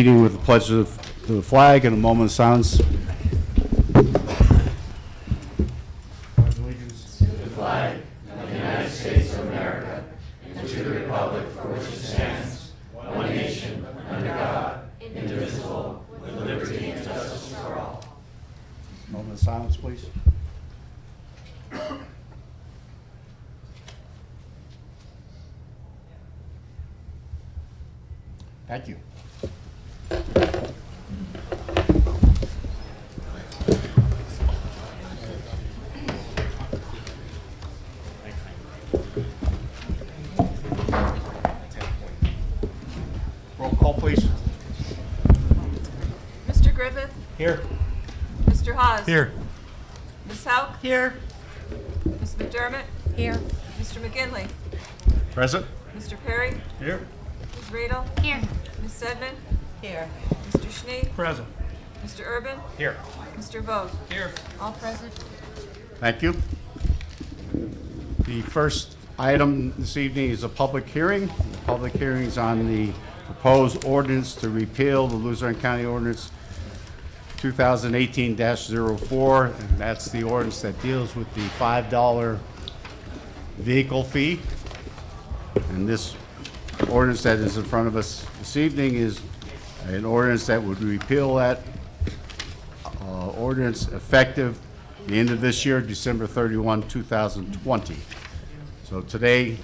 meeting with the pledge to the flag and a moment of silence. Moment of silence, please. Thank you. Roll call, please. Mr. Griffith? Here. Mr. Haas? Here. Ms. Hauk? Here. Ms. McDermott? Here. Mr. McGinley? Present. Mr. Perry? Here. Ms. Riedel? Here. Ms. Sedman? Here. Mr. Schnee? Present. Mr. Urban? Here. Mr. Vogt? Here. All present. Thank you. The first item this evening is a public hearing. The public hearing is on the proposed ordinance to repeal the Luzerne County Ordinance 2018-04, and that's the ordinance that deals with the $5 vehicle fee. And this ordinance that is in front of us this evening is an ordinance that would repeal that ordinance effective the end of this year, December 31, 2020. So today,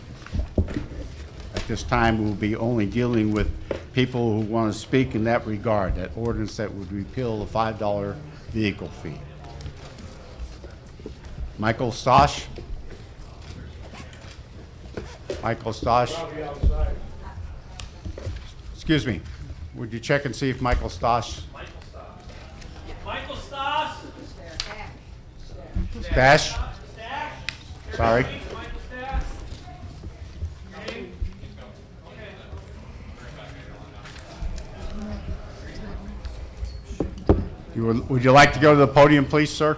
at this time, we'll be only dealing with people who want to speak in that regard, that ordinance that would repeal the $5 vehicle fee. Michael Stosh? Michael Stosh? Excuse me, would you check and see if Michael Stosh? Michael Stoss. Stash? Sorry. Michael Stash. Would you like to go to the podium, please, sir?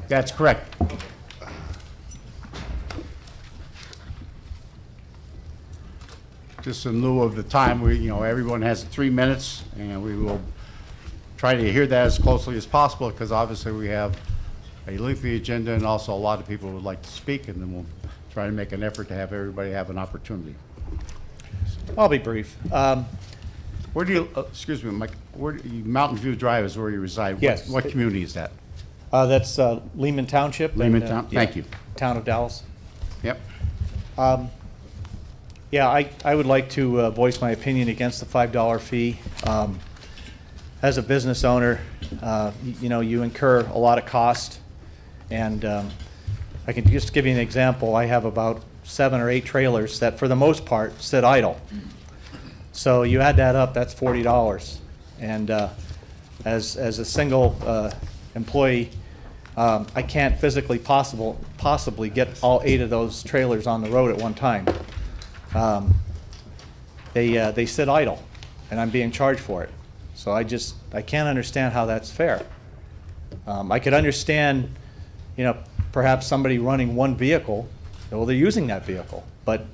That's correct. Just in lieu of the time, everyone has 3 minutes, and we will try to hear that as closely as possible, because obviously we have a lengthy agenda, and also a lot of people would like to speak, and then we'll try to make an effort to have everybody have an opportunity. I'll be brief. Where do you, excuse me, Mike, Mountain View Drive is where you reside? Yes. What community is that? That's Lehman Township. Lehman in, Town, yeah, thank you. Town of Dallas. Yep. Yeah, I would like to voice my opinion against the $5 fee. As a business owner, you incur a lot of cost, and I can just give you an example. I have about 7 or 8 trailers that, for the most part, sit idle. So you add that up, that's $40. And as a single employee, I can't physically possibly get all 8 of those trailers on the road at one time. They sit idle, and I'm being charged for it. So I can't understand how that's fair. I could understand, perhaps somebody running one vehicle, well, they're using that vehicle, but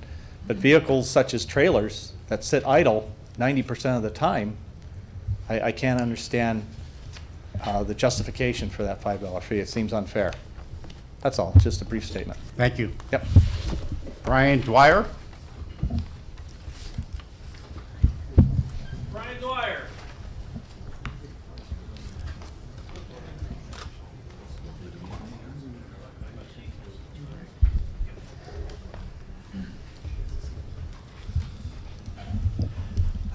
vehicles such as trailers that sit idle 90% of the time, I can't understand the justification for that $5 fee. It seems unfair. That's all, just a brief statement. Thank you. Yep. Brian Dwyer? Brian Dwyer.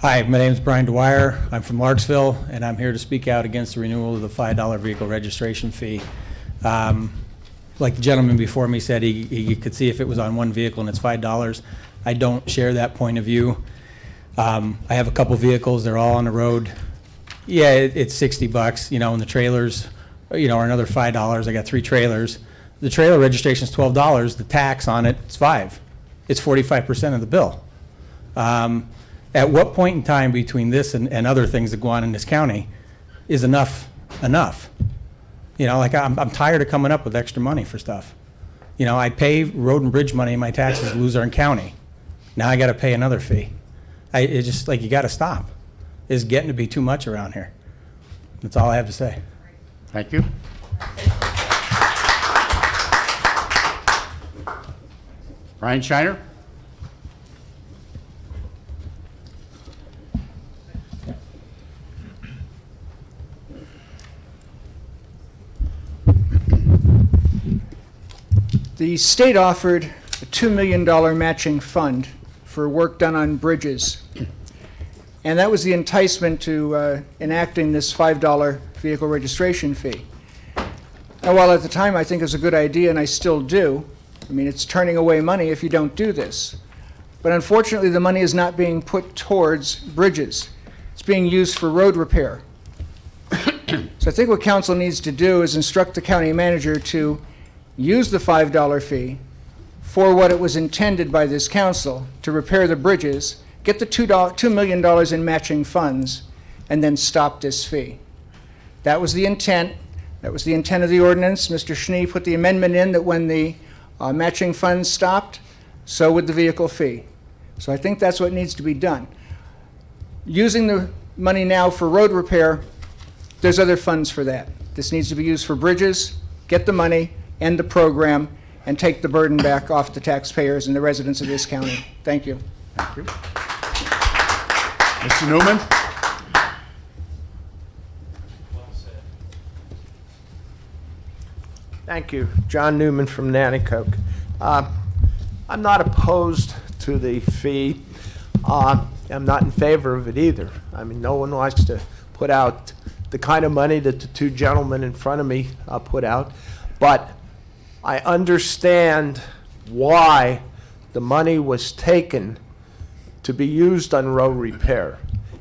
Hi, my name is Brian Dwyer. I'm from Larksville, and I'm here to speak out against the renewal of the $5 vehicle registration fee. Like the gentleman before me said, he could see if it was on one vehicle and it's $5. I don't share that point of view. I have a couple vehicles, they're all on the road. Yeah, it's $60, and the trailers, are another $5. I got 3 trailers. The trailer registration is $12. The tax on it is $5. It's 45% of the bill. At what point in time between this and other things that go on in this county is enough? I'm tired of coming up with extra money for stuff. I pay road and bridge money in my taxes in Luzerne County. Now I got to pay another fee. It's just like, you got to stop. It's getting to be too much around here. That's all I have to say. Thank you. Brian Shiner? The state offered a $2 million matching fund for work done on bridges. And that was the enticement to enacting this $5 vehicle registration fee. Now, while at the time I think it was a good idea, and I still do, I mean, it's turning away money if you don't do this. But unfortunately, the money is not being put towards bridges. It's being used for road repair. So I think what council needs to do is instruct the county manager to use the $5 fee for what it was intended by this council, to repair the bridges, get the $2 million in matching funds, and then stop this fee. That was the intent. That was the intent of the ordinance. Mr. Schnee put the amendment in that when the matching funds stopped, so would the vehicle fee. So I think that's what needs to be done. Using the money now for road repair, there's other funds for that. This needs to be used for bridges, get the money, end the program, and take the burden back off the taxpayers and the residents of this county. Thank you. Thank you. Mr. Newman? Thank you. John Newman from Nanticoke. I'm not opposed to the fee. I'm not in favor of it either. I mean, no one wants to put out the kind of money that the two gentlemen in front of me put out. But I understand why the money was taken to be used on road repair.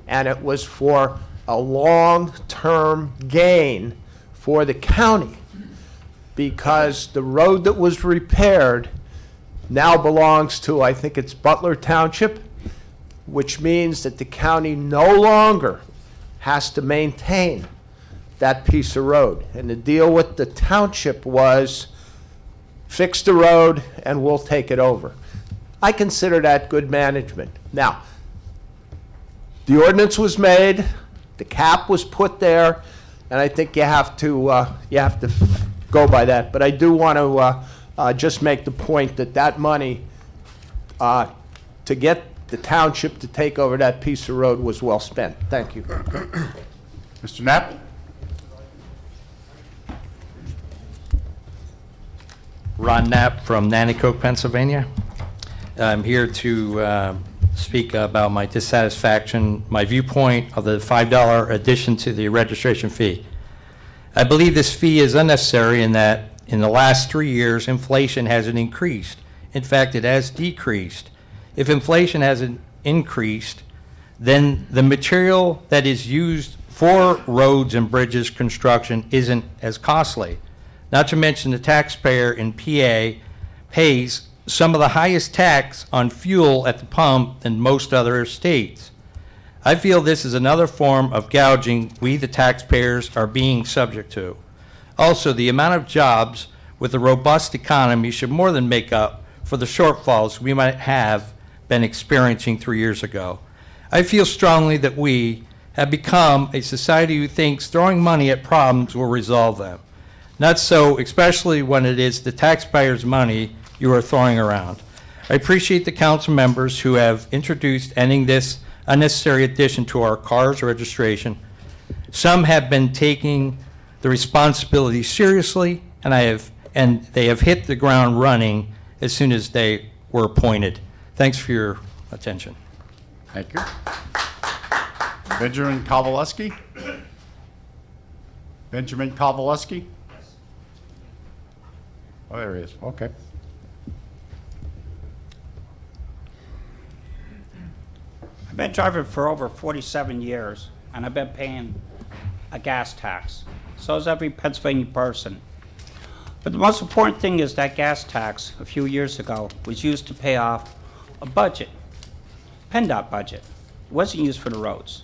And it was for a long-term gain for the county, because the road that was repaired now belongs to, I think it's Butler Township, which means that the county no longer has to maintain that piece of road. And the deal with the township was fix the road and we'll take it over. I consider that good management. Now, the ordinance was made, the cap was put there, and I think you have to go by that. But I do want to just make the point that that money to get the township to take over that piece of road was well spent. Thank you. Mr. Knapp? Ron Knapp from Nanticoke, Pennsylvania. I'm here to speak about my dissatisfaction, my viewpoint of the $5 addition to the registration fee. I believe this fee is unnecessary in that in the last 3 years, inflation hasn't increased. In fact, it has decreased. If inflation hasn't increased, then the material that is used for roads and bridges construction isn't as costly. Not to mention the taxpayer in PA pays some of the highest tax on fuel at the pump than most other states. I feel this is another form of gouging we, the taxpayers, are being subject to. Also, the amount of jobs with a robust economy should more than make up for the shortfalls we might have been experiencing 3 years ago. I feel strongly that we have become a society who thinks throwing money at problems will resolve them. Not so, especially when it is the taxpayers' money you are throwing around. I appreciate the council members who have introduced ending this unnecessary addition to our cars registration. Some have been taking the responsibility seriously, and they have hit the ground running as soon as they were appointed. Thanks for your attention. Thank you. Benjamin Kowalewski? Benjamin Kowalewski? Oh, there he is. Okay. I've been driving for over 47 years, and I've been paying a gas tax. So has every Pennsylvania person. But the most important thing is that gas tax, a few years ago, was used to pay off a budget, PennDOT budget. It wasn't used for the roads.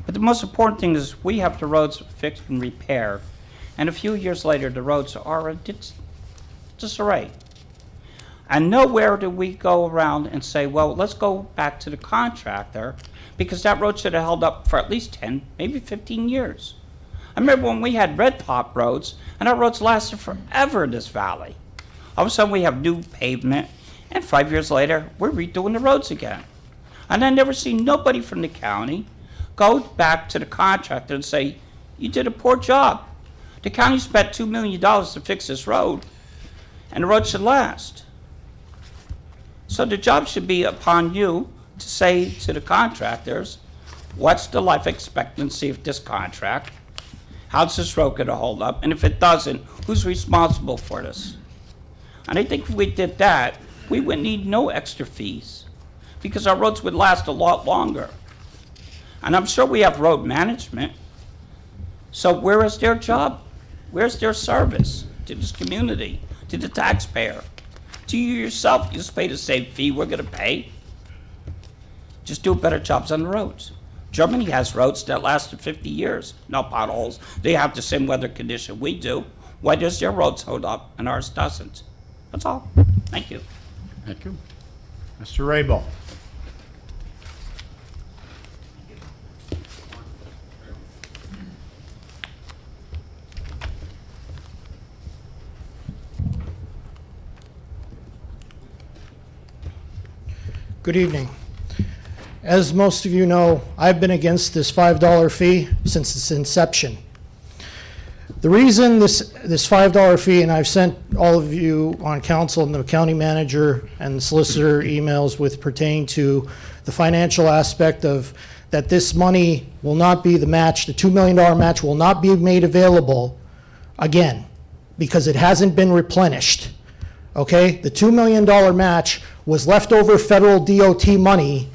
But the most important thing is we have the roads fixed and repaired, and a few years later, the roads are in disarray. And nowhere do we go around and say, well, let's go back to the contractor, because that road should have held up for at least 10, maybe 15 years. I remember when we had red top roads, and our roads lasted forever in this valley. All of a sudden, we have new pavement, and 5 years later, we're redoing the roads again. And I never see nobody from the county go back to the contractor and say, you did a poor job. The county spent $2 million to fix this road, and the road should last. So the job should be upon you to say to the contractors, what's the life expectancy of this contract? How's this road going to hold up? And if it doesn't, who's responsible for this? And I think if we did that, we would need no extra fees, because our roads would last a lot longer. And I'm sure we have road management. So where is their job? Where's their service to this community, to the taxpayer? To you yourself, you just pay the same fee we're going to pay. Just do better jobs on the roads. Germany has roads that lasted 50 years, no potholes. They have the same weather condition we do. Why does their roads hold up and ours doesn't? That's all. Thank you. Thank you. Mr. Rabel. Good evening. As most of you know, I've been against this $5 fee since its inception. The reason this $5 fee, and I've sent all of you on council and the county manager and the solicitor emails with pertaining to the financial aspect of that this money will not be the match, the $2 million match will not be made available again because it hasn't been replenished. Okay, the $2 million match was leftover federal DOT money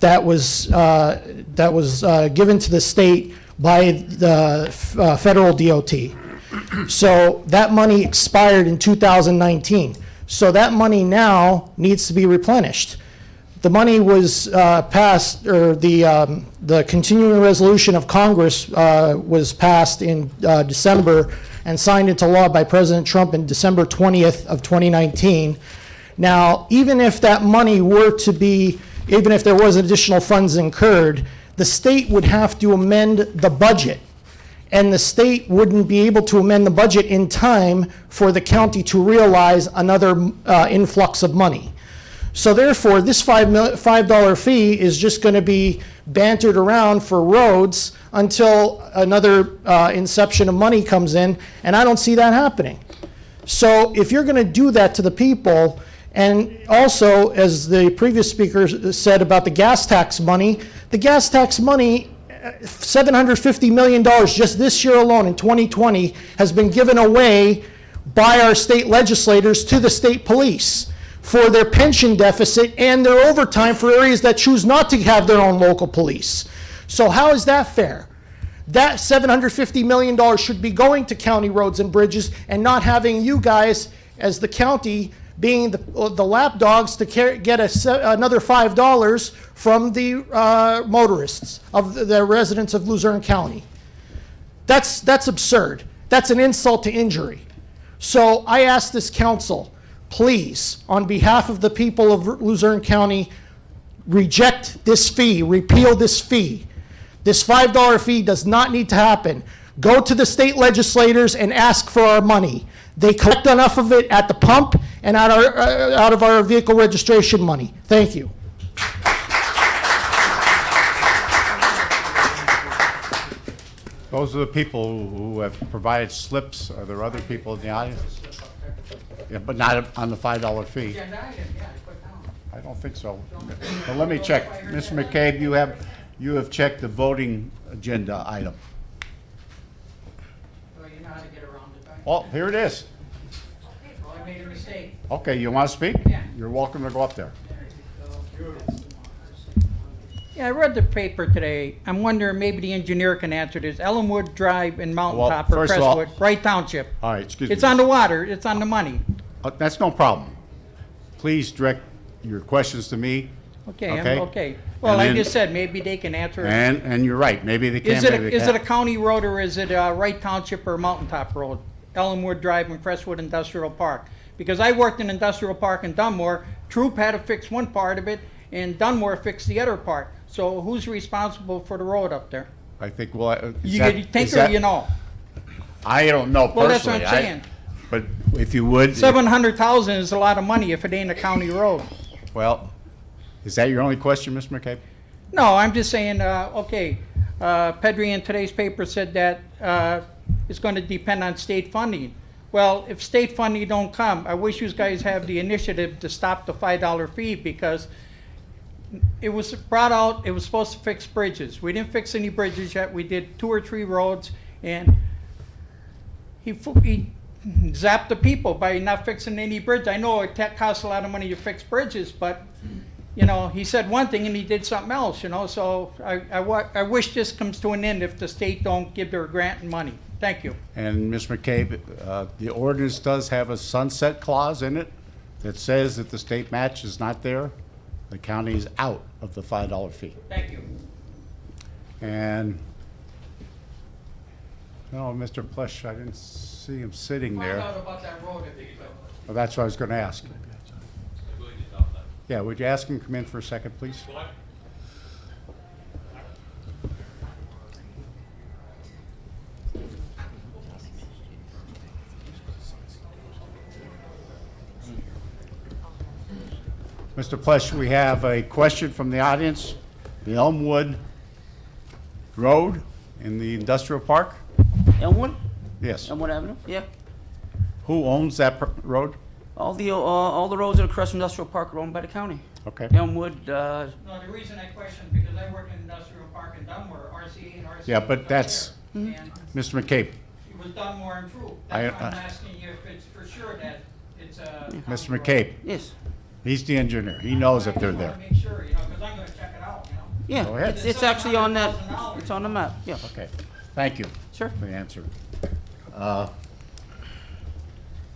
that was given to the state by the federal DOT. So that money expired in 2019. So that money now needs to be replenished. The money was passed, or the continuing resolution of Congress was passed in December and signed into law by President Trump in December 20th of 2019. Now, even if that money were to be, even if there was additional funds incurred, the state would have to amend the budget. And the state wouldn't be able to amend the budget in time for the county to realize another influx of money. So therefore, this $5 fee is just going to be bantered around for roads until another inception of money comes in, and I don't see that happening. So if you're going to do that to the people, and also, as the previous speaker said about the gas tax money, the gas tax money, $750 million just this year alone in 2020 has been given away by our state legislators to the state police for their pension deficit and their overtime for areas that choose not to have their own local police. So how is that fair? That $750 million should be going to county roads and bridges and not having you guys, as the county, being the lapdogs to get another $5 from the motorists, of the residents of Luzerne County. That's absurd. That's an insult to injury. So I ask this council, please, on behalf of the people of Luzerne County, reject this fee, repeal this fee. This $5 fee does not need to happen. Go to the state legislators and ask for our money. They collect enough of it at the pump and out of our vehicle registration money. Thank you. Those are the people who have provided slips. Are there other people in the audience? Yeah, but not on the $5 fee. I don't think so. Well, let me check. Mr. McCabe, you have checked the voting agenda item. You know how to get around it, right? Oh, here it is. Well, I made a mistake. Okay, you want to speak? Yeah. You're welcome to go up there. Yeah, I read the paper today. I'm wondering, maybe the engineer can answer this. Ellenwood Drive in Mountaintop or first of all- Crestwood, Wright Township. All right, excuse me. It's on the water, it's on the money. That's no problem. Please direct your questions to me. Okay, Okay. okay. Well, And I then- just said, maybe they can answer it. And you're right, maybe they can, Is it, maybe they is it a can't. county road or is it Wright Township or Mountaintop Road? Ellenwood Drive and Crestwood Industrial Park. Because I worked in industrial park in Dunmore, Troop had to fix one part of it, and Dunmore fixed the other part. So who's responsible for the road up there? I think, well, is You that- think is or that- you know? I don't know Well, that's what personally. I'm saying. But if you would, 700,000 is a lot of money if it ain't a county road. well, is that your only question, Mr. McCabe? No, I'm just saying, okay, Pedri in today's paper said that it's going to depend on state funding. Well, if state funding don't come, I wish you guys have the initiative to stop the $5 fee, because it was brought out, it was supposed to fix bridges. We didn't fix any bridges yet. We did 2 or 3 roads, and he zapped the people by not fixing any bridge. I know it costs a lot of money to fix bridges, but you know, he said one thing and he did something else, you know, so I wish this comes to an end if the state don't give their grant and money. Thank you. And Ms. McCabe, the ordinance does have a sunset clause in it that says that the state match is not there, the county is out of the $5 fee. Thank you. And, no, Mr. Plush, I didn't see him sitting Find there. out about that road if you could. Well, that's what I was going to ask. Yeah, would you ask him to come in for a second, please? Mr. Plush, we have a question from the audience. The Elmwood Road in the industrial park? Elmwood? Yes. Elmwood Avenue? Yeah. Who owns that road? All the roads that are across Industrial Park are owned by the county. Okay. Elmwood, No, the reason I questioned, because I work in industrial park in Dunmore, RCA and RCA. Yeah, but that's, And Mr. McCabe, it was Dunmore and Troop. I- That's why I'm asking you if it's for sure that it's a. Mr. McCabe, yes. he's the engineer. He knows if they're there. Make sure, you know, because I'm gonna check it out, you know. Go Yeah, ahead. it's actually on that, it's on the map, yeah. Okay, thank you. Sure. For the answer.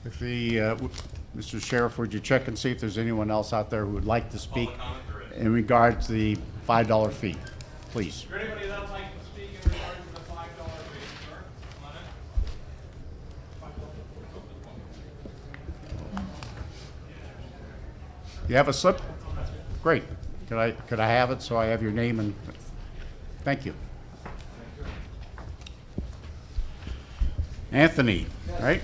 If the, Mr. Sheriff, would you check and see if there's anyone else out there who would like to speak in regard to the $5 fee? Please. Is there anybody that'd like to speak in regard to the $5 fee, sir? Come on in. You have a slip? Great. Could I have it so I have your name and, thank you. Anthony, right?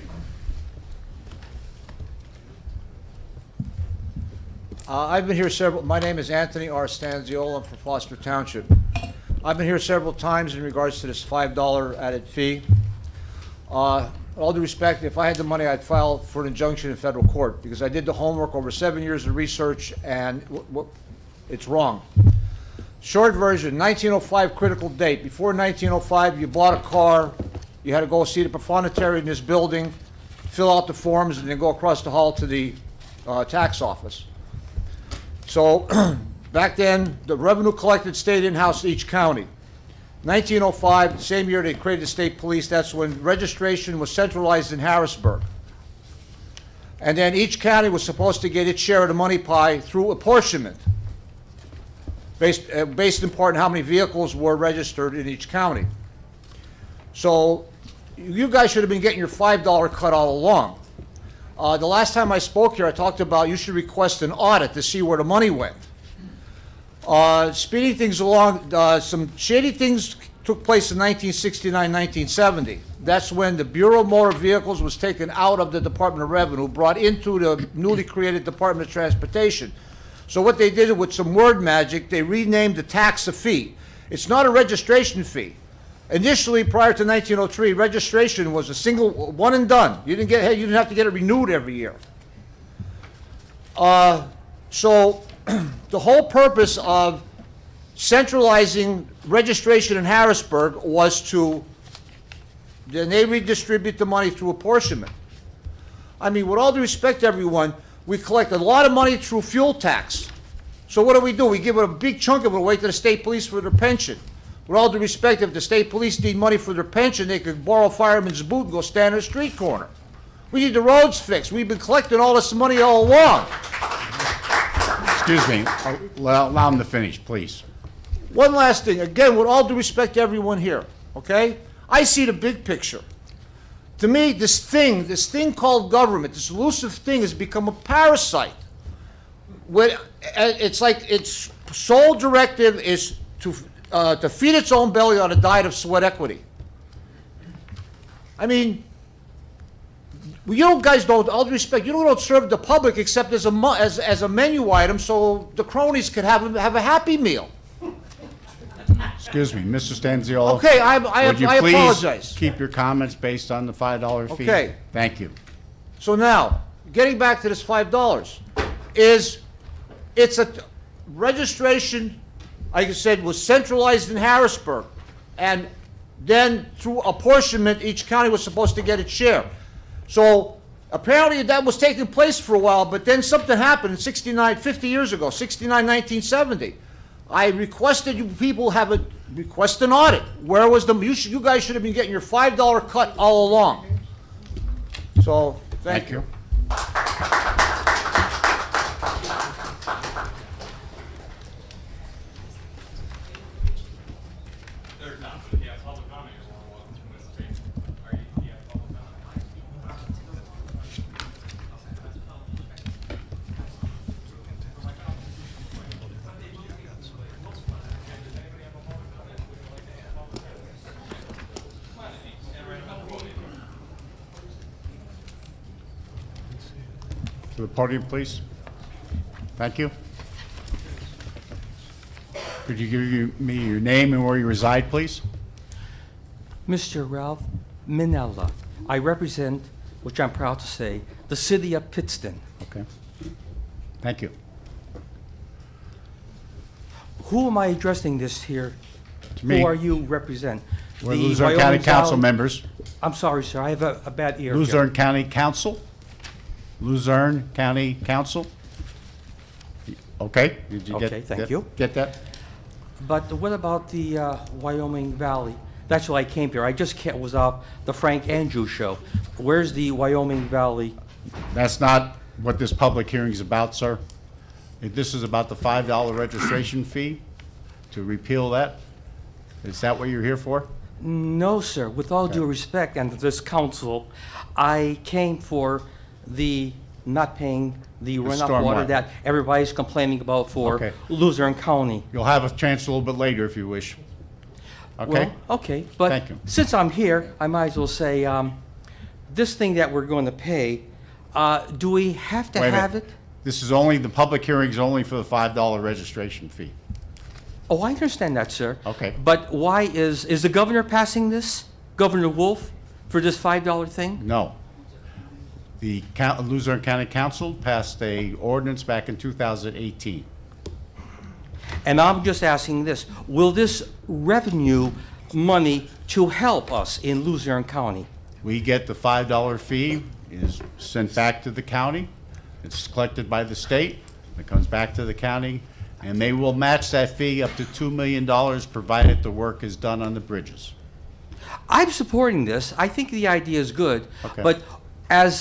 I've been here my name is Anthony R. Stanziola. I'm from Foster Township. I've been here several times in regards to this $5 added fee. All due respect, if I had the money, I'd file for an injunction in federal court, because I did the homework over 7 years of research, and it's wrong. Short version, 1905 critical date. Before 1905, you bought a car, you had to go see the prefecture in this building, fill out the forms, and then go across the hall to the tax office. So back then, the revenue collected stayed in-house to each county. 1905, the same year they created the state police, that's when registration was centralized in Harrisburg. And then each county was supposed to get its share of the money pie through apportionment, based in part on how many vehicles were registered in each county. So you guys should have been getting your $5 cut all along. The last time I spoke here, I talked about you should request an audit to see where the money went. Speeding things along, some shady things took place in 1969, 1970. That's when the Bureau of Motor Vehicles was taken out of the Department of Revenue, brought into the newly created Department of Transportation. So what they did with some word magic, they renamed the tax a fee. It's not a registration fee. Initially, prior to 1903, registration was a single one and done. You didn't have to get it renewed every year. So the whole purpose of centralizing registration in Harrisburg was to then they redistribute the money through apportionment. I mean, with all due respect to everyone, we collect a lot of money through fuel tax. So what do? We give a big chunk of it away to the state police for their pension. With all due respect, if the state police need money for their pension, they could borrow a fireman's boot and go stand in a street corner. We need the roads fixed. We've been collecting all this money all along. Excuse me, allow him to finish, please. One last thing, again, with all due respect to everyone here, okay? I see the big picture. To me, this thing called government, this elusive thing has become a parasite. It's like its sole directive is to feed its own belly on a diet of sweat equity. I mean, you guys don't, all due respect, you don't serve the public except as a menu item so the cronies could have a happy meal. Excuse me, Mr. Stanziola. Okay, I Would you apologize. please keep your comments based on the $5 fee? Okay. Thank you. So now, getting back to this $5, it's a registration, like I said, was centralized in Harrisburg. And then through apportionment, each county was supposed to get its share. So apparently that was taking place for a while, but then something happened in 50 years ago, 1970. I requested you people request an audit. Where was you guys should have been getting your $5 cut all along. So, thank you. There's not, but yeah, public comment is more welcome to participate. Are you, yeah, public comment? To the podium, please. Thank you. Could you give me your name and where you reside, please? Mr. Ralph Minella. I represent, which I'm proud to say, the city of Pittston. Okay. Thank you. Who am I addressing this here? To me. Who are you represent? We're The Luzerne County Wyoming Council Valley- members. I'm sorry, sir, I have a bad ear. Luzerne County Council. Luzerne County Council. Okay? Did you Okay, thank you. Get that? But what about the Wyoming Valley? That's why I came here. I just was off the Frank Andrews show. Where's the Wyoming Valley? That's not what this public hearing is about, sir. This is about the $5 registration fee, to repeal that. Is that what you're here for? No, sir. With all due respect, and to this council, I came for the not paying the runoff stormwater. water that everybody's complaining about for Okay. Luzerne County. You'll have a chance a little bit later if you wish. Okay? Well, okay, but Thank you. since I'm here, I might as well say, this thing that we're going to pay, do we have to Wait a minute. have it? This is only, the public hearing is only for the $5 registration fee. Oh, I understand that, sir. Okay. But why is the governor passing this? Governor Wolf, for this $5 thing? No. The Luzerne County Council passed a ordinance back in 2018. And I'm just asking this, will this revenue money to help us in Luzerne County? We get the $5 fee, is sent back to the county. It's collected by the state. It comes back to the county, and they will match that fee up to $2 million, provided the work is done on the bridges. I'm supporting this. I think the idea is good. Okay. But as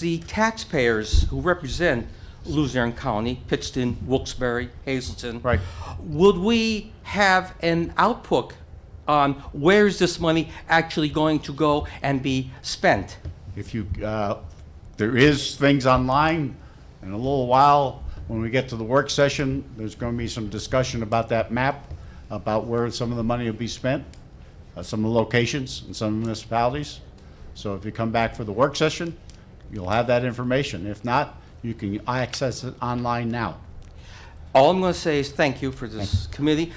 the taxpayers who represent Luzerne County, Pittston, Wilkes-Barre, Hazleton, Right. would we have an output on where is this money actually going to go and be spent? If you, there is things online. In a little while, when we get to the work session, there's going to be some discussion about that map, about where some of the money will be spent, some of the locations in some municipalities. So if you come back for the work session, you'll have that information. If not, you can access it online now. All I'm going to say is thank you for this committee.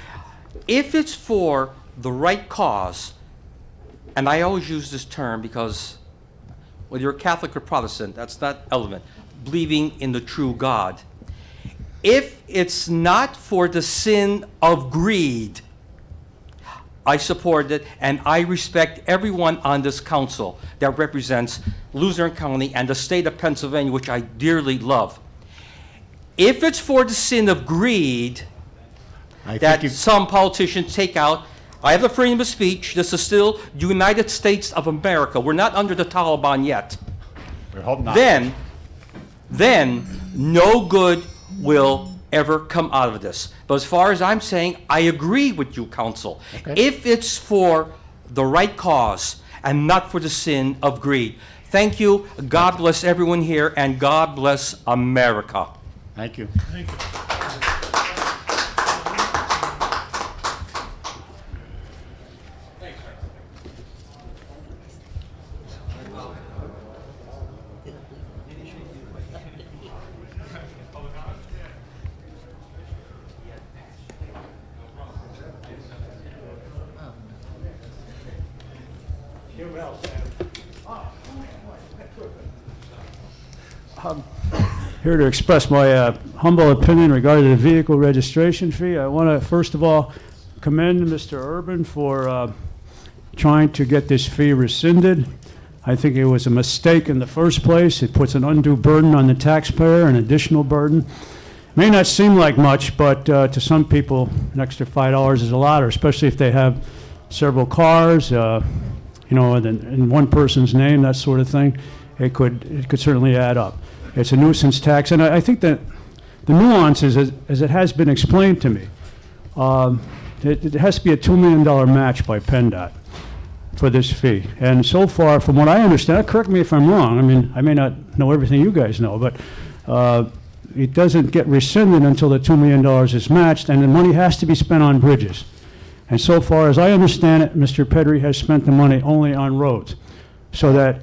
If it's for the right cause, and I always use this term because whether you're Catholic or Protestant, that's not relevant, believing in the true God. If it's not for the sin of greed, I support it, and I respect everyone on this council that represents Luzerne County and the state of Pennsylvania, which I dearly love. If it's for the sin of greed that some politicians take out, I have the freedom of speech. This is still the United States of America. We're not under the Taliban yet. We hope not. Then no good will ever come out of this. But as far as I'm saying, I agree with you, council. Okay. If it's for the right cause, and not for the sin of greed. Thank you. God bless everyone here, and God bless America. Thank you. Here to express my humble opinion regarding the vehicle registration fee. I want to, first of all, commend Mr. Urban for trying to get this fee rescinded. I think it was a mistake in the first place. It puts an undue burden on the taxpayer, an additional burden. May not seem like much, but to some people, an extra $5 is a lot, or especially if they have several cars, you know, in one person's name, that sort of thing. It could certainly add up. It's a nuisance tax, and I think that the nuances, as it has been explained to me, it has to be a $2 million match by PennDOT for this fee. And so far, from what I understand, correct me if I'm wrong, I mean, I may not know everything you guys know, but it doesn't get rescinded until the $2 million is matched, and the money has to be spent on bridges. And so far as I understand it, Mr. Pedri has spent the money only on roads. So that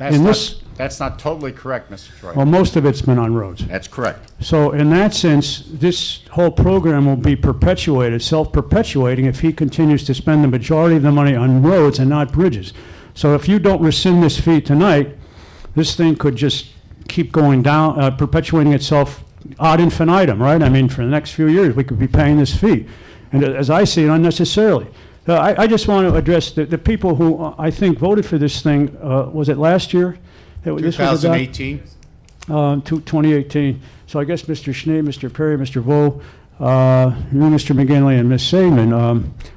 That's not totally correct, Mr. Troy. well, most of it's been on roads. That's correct. So in that sense, this whole program will be perpetuated, self-perpetuating, if he continues to spend the majority of the money on roads and not bridges. So if you don't rescind this fee tonight, this thing could just keep going down, perpetuating itself ad infinitum, right? I mean, for the next few years, we could be paying this fee. And as I see it, unnecessarily. I just want to address the people who I think voted for this thing, was it last year? This was about- 2018? 2018. So I guess Mr. Schnee, Mr. Perry, Mr. Vo, you, Mr. McGinley, and Ms. Saman,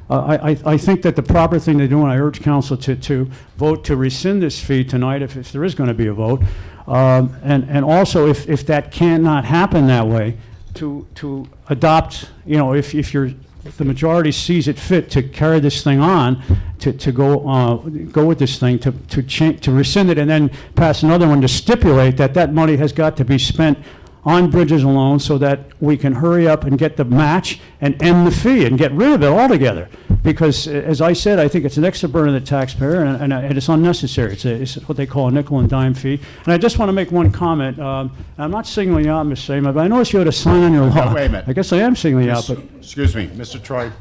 I think that the proper thing to do, and I urge council to vote to rescind this fee tonight if there is going to be a vote. And also, if that cannot happen that way, to adopt, you know, if the majority sees it fit to carry this thing on, to go with this thing, to rescind it and then pass another one to stipulate that money has got to be spent on bridges alone so that we can hurry up and get the match and end the fee and get rid of it altogether. Because, as I said, I think it's an extra burden on the taxpayer and it's unnecessary. It's what they call a nickel and dime fee. And I just want to make one comment. I'm not singling you out, Ms. Saman, but I noticed you had a sign on your law. Wait a minute. I guess I am singling you out, but Excuse me, Mr. Troy.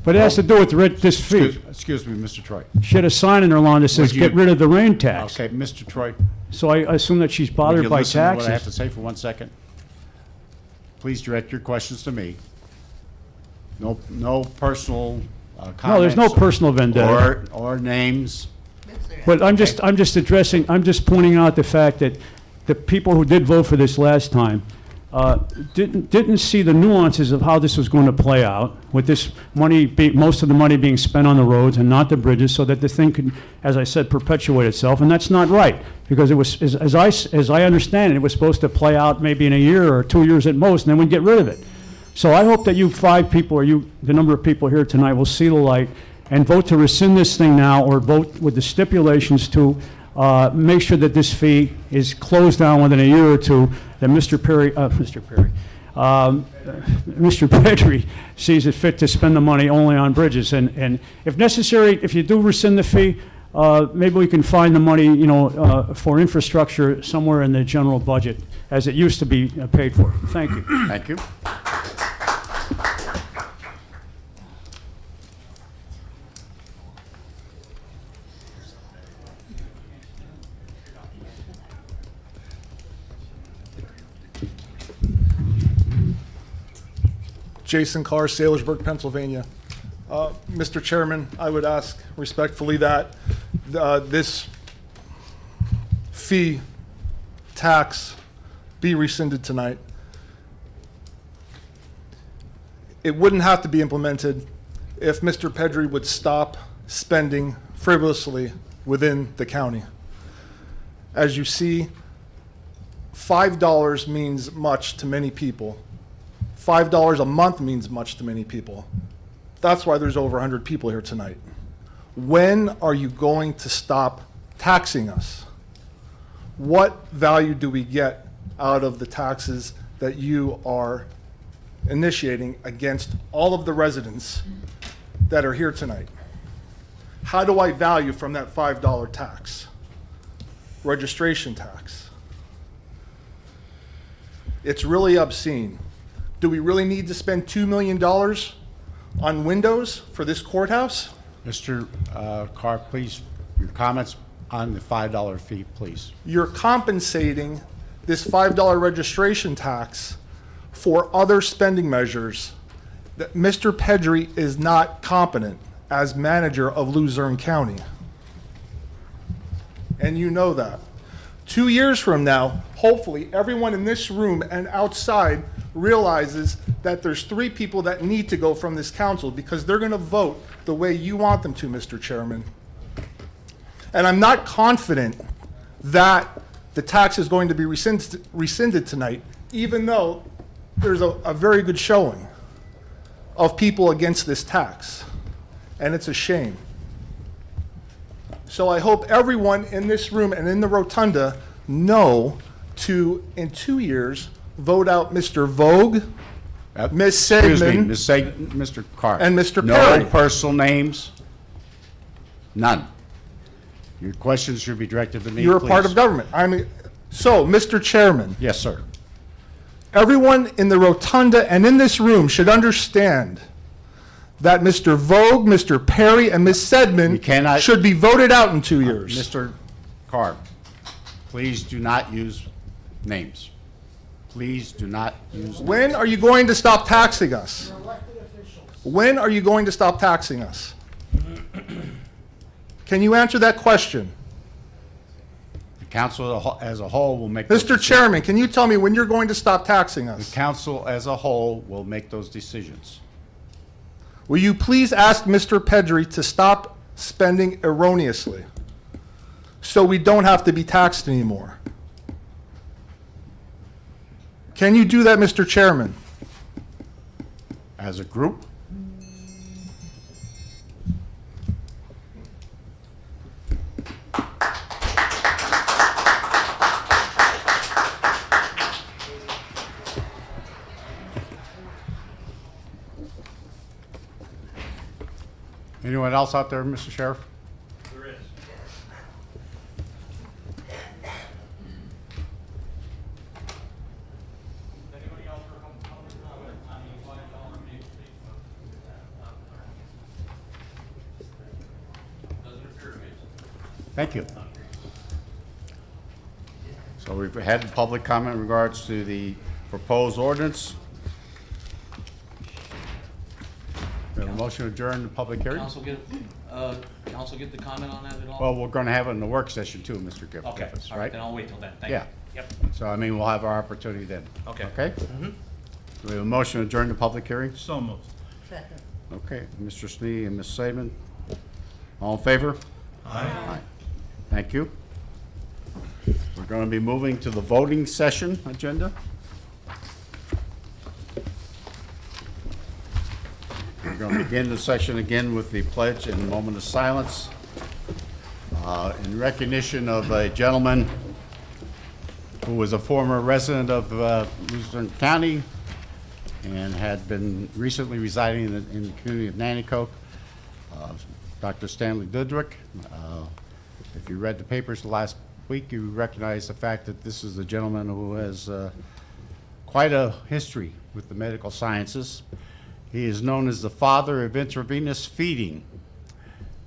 it has to do with this fee. Excuse me, Mr. Troy. She had a sign in her lawn that says, Would you- get rid of the rain tax. Okay, Mr. Troy, So I assume that she's would bothered you by listen to what I have to taxes. say for 1 second? Please direct your questions to me. No personal comments. No, there's no personal vendetta. Or names. But I'm just pointing out the fact that the people who did vote for this last time didn't see the nuances of how this was going to play out, with this money, most of the money being spent on the roads and not the bridges, so that the thing could, as I said, perpetuate itself, and that's not right, because it was, as I understand it, it was supposed to play out maybe in a year or 2 years at most, and then we'd get rid of it. So I hope that you 5 people, or the number of people here tonight, will see the light and vote to rescind this thing now, or vote with the stipulations to make sure that this fee is closed down within a year or two, that Mr. Pedri sees it fit to spend the money only on bridges. And if necessary, if you do rescind the fee, maybe we can find the money, you know, for infrastructure somewhere in the general budget, as it used to be paid for. Thank you. Thank you. Jason Carr, Sailorsburg, Pennsylvania. Mr. Chairman, I would ask respectfully that this fee tax be rescinded tonight. It wouldn't have to be implemented if Mr. Pedri would stop spending frivolously within the county. As you see, $5 means much to many people. $5 a month means much to many people. That's why there's over 100 people here tonight. when are you going to stop taxing us? What value do we get out of the taxes that you are initiating against all of the residents that are here tonight? How do I value from that $5 tax, registration tax? It's really obscene. Do we really need to spend $2 million on windows for this courthouse? Mr. Carr, please, your comments on the $5 fee, please. You're compensating this $5 registration tax for other spending measures that Mr. Pedri is not competent as manager of Luzerne County. And you know that. 2 years from now, hopefully everyone in this room and outside realizes that there's 3 people that need to go from this council because they're going to vote the way you want them to, Mr. Chairman. And I'm not confident that the tax is going to be rescinded tonight, even though there's a very good showing of people against this tax. And it's a shame. So I hope everyone in this room and in the rotunda know to, in 2 years, vote out Mr. Vogue, Ms. Excuse me, Segman, Mr. Carr. and Mr. No Perry. personal names? None. Your questions should be directed to me, You're a part please. of government. I mean, so, Mr. Chairman, Yes, sir. everyone in the rotunda and in this room should understand that Mr. Vogue, Mr. Perry, and Ms. Sedman should be voted out in 2 years. Mr. Carr, please do not use names. Please do not use. When are you going to stop taxing us? When are you going to stop taxing us? Can you answer that question? The council as a whole will make. those Mr. decisions. Chairman, can you tell me when you're going to stop taxing The us? council as a whole will make those decisions. Will you please ask Mr. Pedri to stop spending erroneously so we don't have to be taxed anymore? Can you do that, Mr. Chairman? As a group, anyone else out there, Mr. Sheriff? There is. Anybody else for a public comment on the $5 vehicle fee? Doesn't appear to be. Thank you. So we've had public comment in regards to the proposed ordinance. We have a motion to adjourn the public hearing? Council get the comment on that at all? Well, we're going to have it in the work session too, Mr. Okay, Giffords, all right, right? then I'll wait till then, thank you. Yeah. Yep. So, I mean, we'll have our opportunity then. Okay. Okay? Do we have a motion to adjourn the public hearing? So moved. Okay, Mr. Snee and Ms. Saban. All in favor? Aye. Thank you. We're going to be moving to the voting session agenda. We're going to begin the session again with the pledge and a moment of silence in recognition of a gentleman who was a former resident of Luzerne County and had been recently residing in the community of Nanticoke, Dr. Stanley Dudrick. If you read the papers last week, you recognize the fact that this is a gentleman who has quite a history with the medical sciences. He is known as the father of intravenous feeding.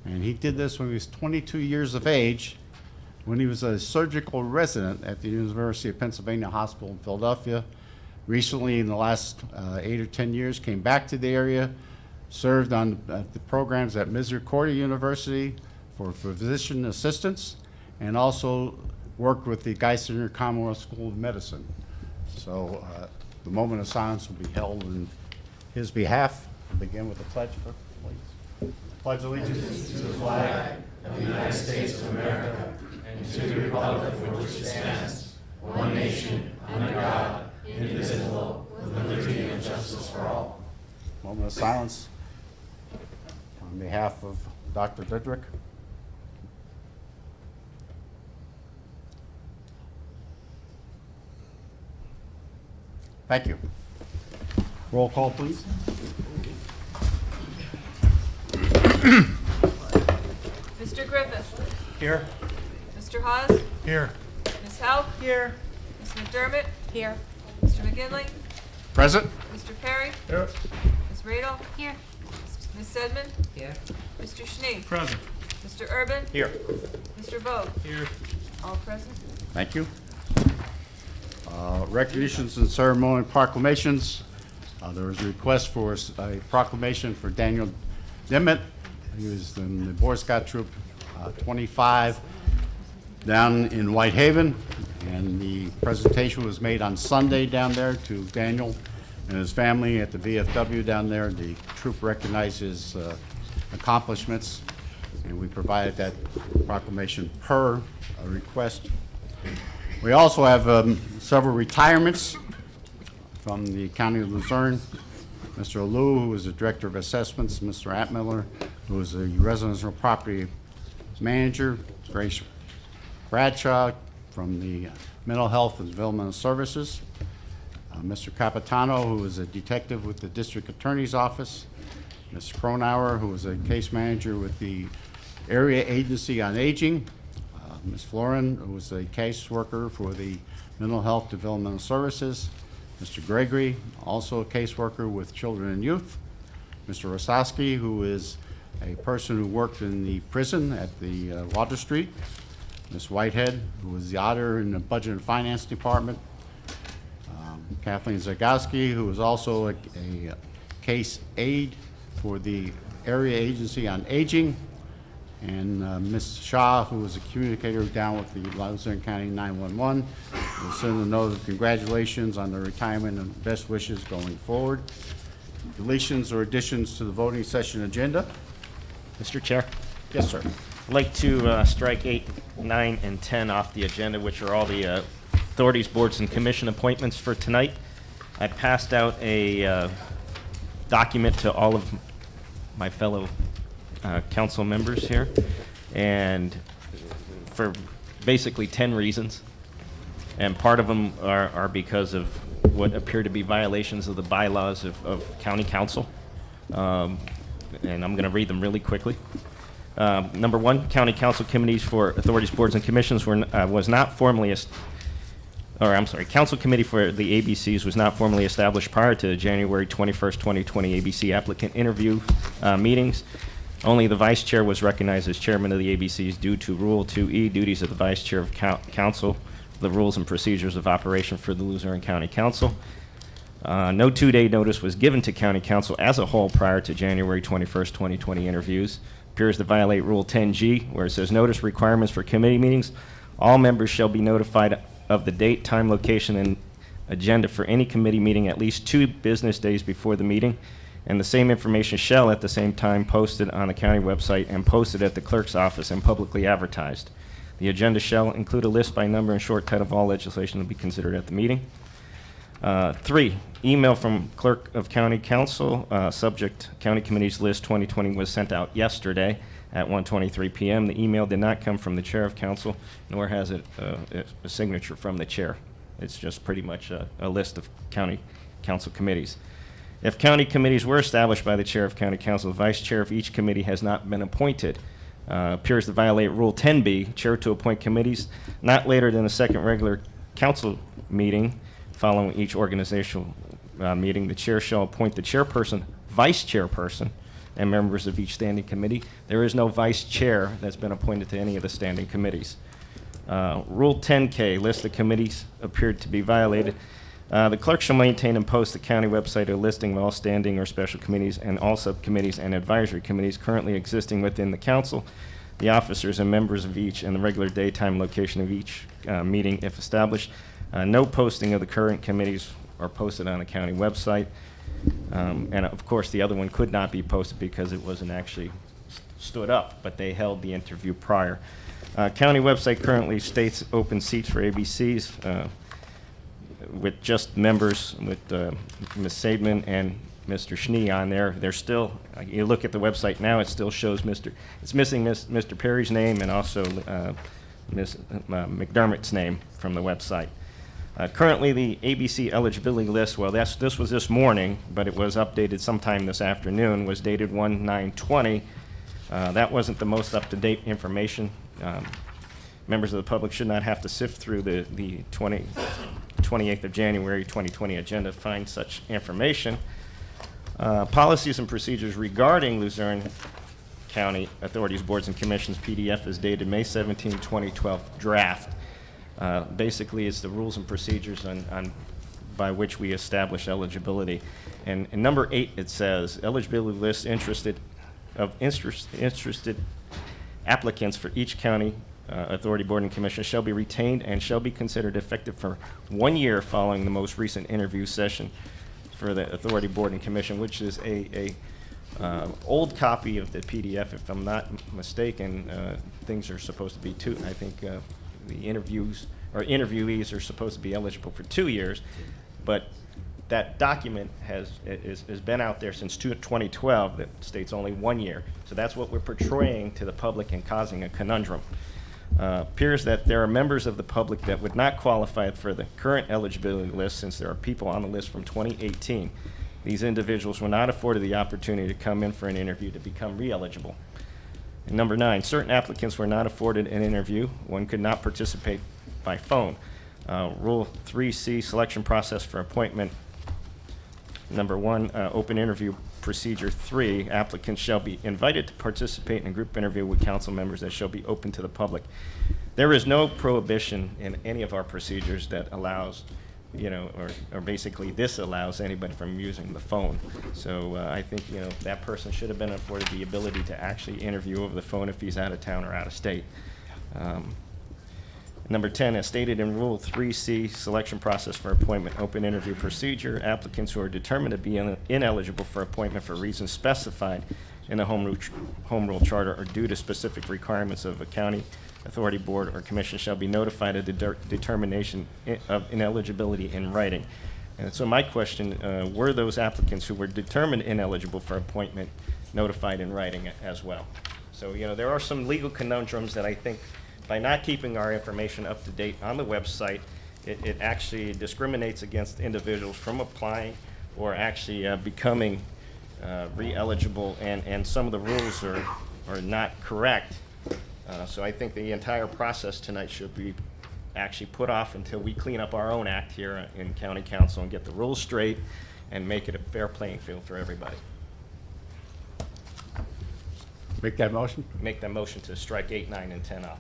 And he did this when he was 22 years of age, when he was a surgical resident at the University of Pennsylvania Hospital in Philadelphia. Recently, in the last 8 or 10 years, came back to the area, served on the programs at Misericordia University for physician assistants, and also worked with the Geisinger Commonwealth School of Medicine. So the moment of silence will be held in his behalf. We'll begin with the pledge, please. Pledge allegiance to the flag of the United States of America and to the republic for which it stands, one nation, under God, indivisible, with liberty and justice for all. Moment of silence on behalf of Dr. Didrik? Thank you. Roll call, please. Mr. Griffith. Here. Mr. Haas. Here. Ms. Howe. Here. Ms. McDermott. Here. Mr. McGinley. Present. Mr. Perry. Here. Ms. Radel. Here. Ms. Sedman. Here. Mr. Schnee. Present. Mr. Urban. Here. Mr. Vogt. Here. All present. Thank you. Recognitions and ceremony proclamations. There was a request for a proclamation for Daniel Dimmitt. He was in the Boy Scout Troop 25 down in Whitehaven, and the presentation was made on Sunday down there to Daniel and his family at the VFW down there. The troop recognized his accomplishments, and we provided that proclamation per request. We also have several retirements from the County of Luzerne. Mr. Alou, who was the Director of Assessments, Mr. Atmiller, who was the Residential Property Manager, Grace Bradshaw from the Mental Health and Developmental Services, Mr. Capitano, who was a detective with the District Attorney's Office, Ms. Cronauer, who was a case manager with the Area Agency on Aging, Ms. Florin, who was a case worker for the Mental Health Developmental Services, Mr. Gregory, also a caseworker with Children and Youth, Mr. Rosowski, who is a person who worked in the prison at the Water Street, Ms. Whitehead, who was the auditor in the Budget and Finance Department, Kathleen Zagowski, who was also a case aide for the Area Agency on Aging, and Ms. Shaw, who was a communicator down with the Luzerne County 911. We'll send a note of congratulations on their retirement and best wishes going forward. Deletions or additions to the voting session agenda? Mr. Chair? Yes, sir. I'd like to strike 8, 9, and 10 off the agenda, which are all the authorities, boards, and commission appointments for tonight. I passed out a document to all of my fellow council members here, and for basically 10 reasons. And part of them are because of what appear to be violations of the bylaws of county council. And I'm going to read them really quickly. Number one, county council committees for authorities, boards, and commissions was not formally, council committee for the ABCs was not formally established prior to the January 21st, 2020 ABC applicant interview meetings. Only the vice chair was recognized as chairman of the ABCs due to Rule 2E, duties of the vice chair of council, the rules and procedures of operation for the Luzerne County Council. No 2-day notice was given to county council as a whole prior to January 21st, 2020 interviews. Appears to violate Rule 10G, where it says notice requirements for committee meetings. All members shall be notified of the date, time, location, and agenda for any committee meeting at least 2 business days before the meeting, and the same information shall at the same time posted on the county website and posted at the clerk's office and publicly advertised. The agenda shall include a list by number and short title of all legislation to be considered at the meeting. 3, email from clerk of county council, subject county committees list 2020 was sent out yesterday at 1:23 p.m. The email did not come from the chair of council, nor has it a signature from the chair. It's just pretty much a list of county council committees. If county committees were established by the chair of county council, the vice chair of each committee has not been appointed. Appears to violate Rule 10B, chair to appoint committees not later than the second regular council meeting following each organizational meeting. The chair shall appoint the chairperson, vice chairperson, and members of each standing committee. There is no vice chair that's been appointed to any of the standing committees. Rule 10K, list of committees appeared to be violated. The clerk shall maintain and post the county website a listing of all standing or special committees and all subcommittees and advisory committees currently existing within the council, the officers and members of each, and the regular daytime location of each meeting if established. No posting of the current committees are posted on the county website. And of course, the other one could not be posted because it wasn't actually stood up, but they held the interview prior. County website currently states open seats for ABCs with just members with Ms. Saidman and Mr. Schnee on there. There's still, you look at the website now, it still shows it's missing Mr. Perry's name and also Ms. McDermott's name from the website. Currently, the ABC eligibility list, well, this was this morning, but it was updated sometime this afternoon, was dated 1/9/20. That wasn't the most up-to-date information. Members of the public should not have to sift through the 28th of January 2020 agenda to find such information. Policies and procedures regarding Luzerne County Authorities, Boards, and Commissions PDF is dated May 17, 2012 draft. Basically, it's the rules and procedures by which we establish eligibility. And in number 8, it says, eligibility list interested applicants for each county authority, board, and commission shall be retained and shall be considered effective for 1 year following the most recent interview session for the authority, board, and commission, which is a old copy of the PDF, if I'm not mistaken. Things are supposed to be I think the interviewees are supposed to be eligible for 2 years, but that document has been out there since 2012 that states only 1 year. So that's what we're portraying to the public and causing a conundrum. Appears that there are members of the public that would not qualify for the current eligibility list since there are people on the list from 2018. These individuals were not afforded the opportunity to come in for an interview to become re-eligible. And number 9, certain applicants were not afforded an interview. One could not participate by phone. Rule 3C, selection process for appointment. Number 1, open interview procedure 3, applicants shall be invited to participate in a group interview with council members that shall be open to the public. There is no prohibition in any of our procedures that allows, or basically this allows anybody from using the phone. So I think, that person should have been afforded the ability to actually interview over the phone if he's out of town or out of state. Number 10, as stated in Rule 3C, selection process for appointment, open interview procedure, applicants who are determined to be ineligible for appointment for reasons specified in the home rule charter or due to specific requirements of a county authority, board, or commission shall be notified of the determination of ineligibility in writing. And so my question, were those applicants who were determined ineligible for appointment notified in writing as well? So, there are some legal conundrums that I think by not keeping our information up to date on the website, it actually discriminates against individuals from applying or actually becoming re-eligible, and some of the rules are not correct. So I think the entire process tonight should be actually put off until we clean up our own act here in County Council and get the rules straight and make it a fair playing field for everybody. Make that motion? Make that motion to strike 8, 9, and 10 off.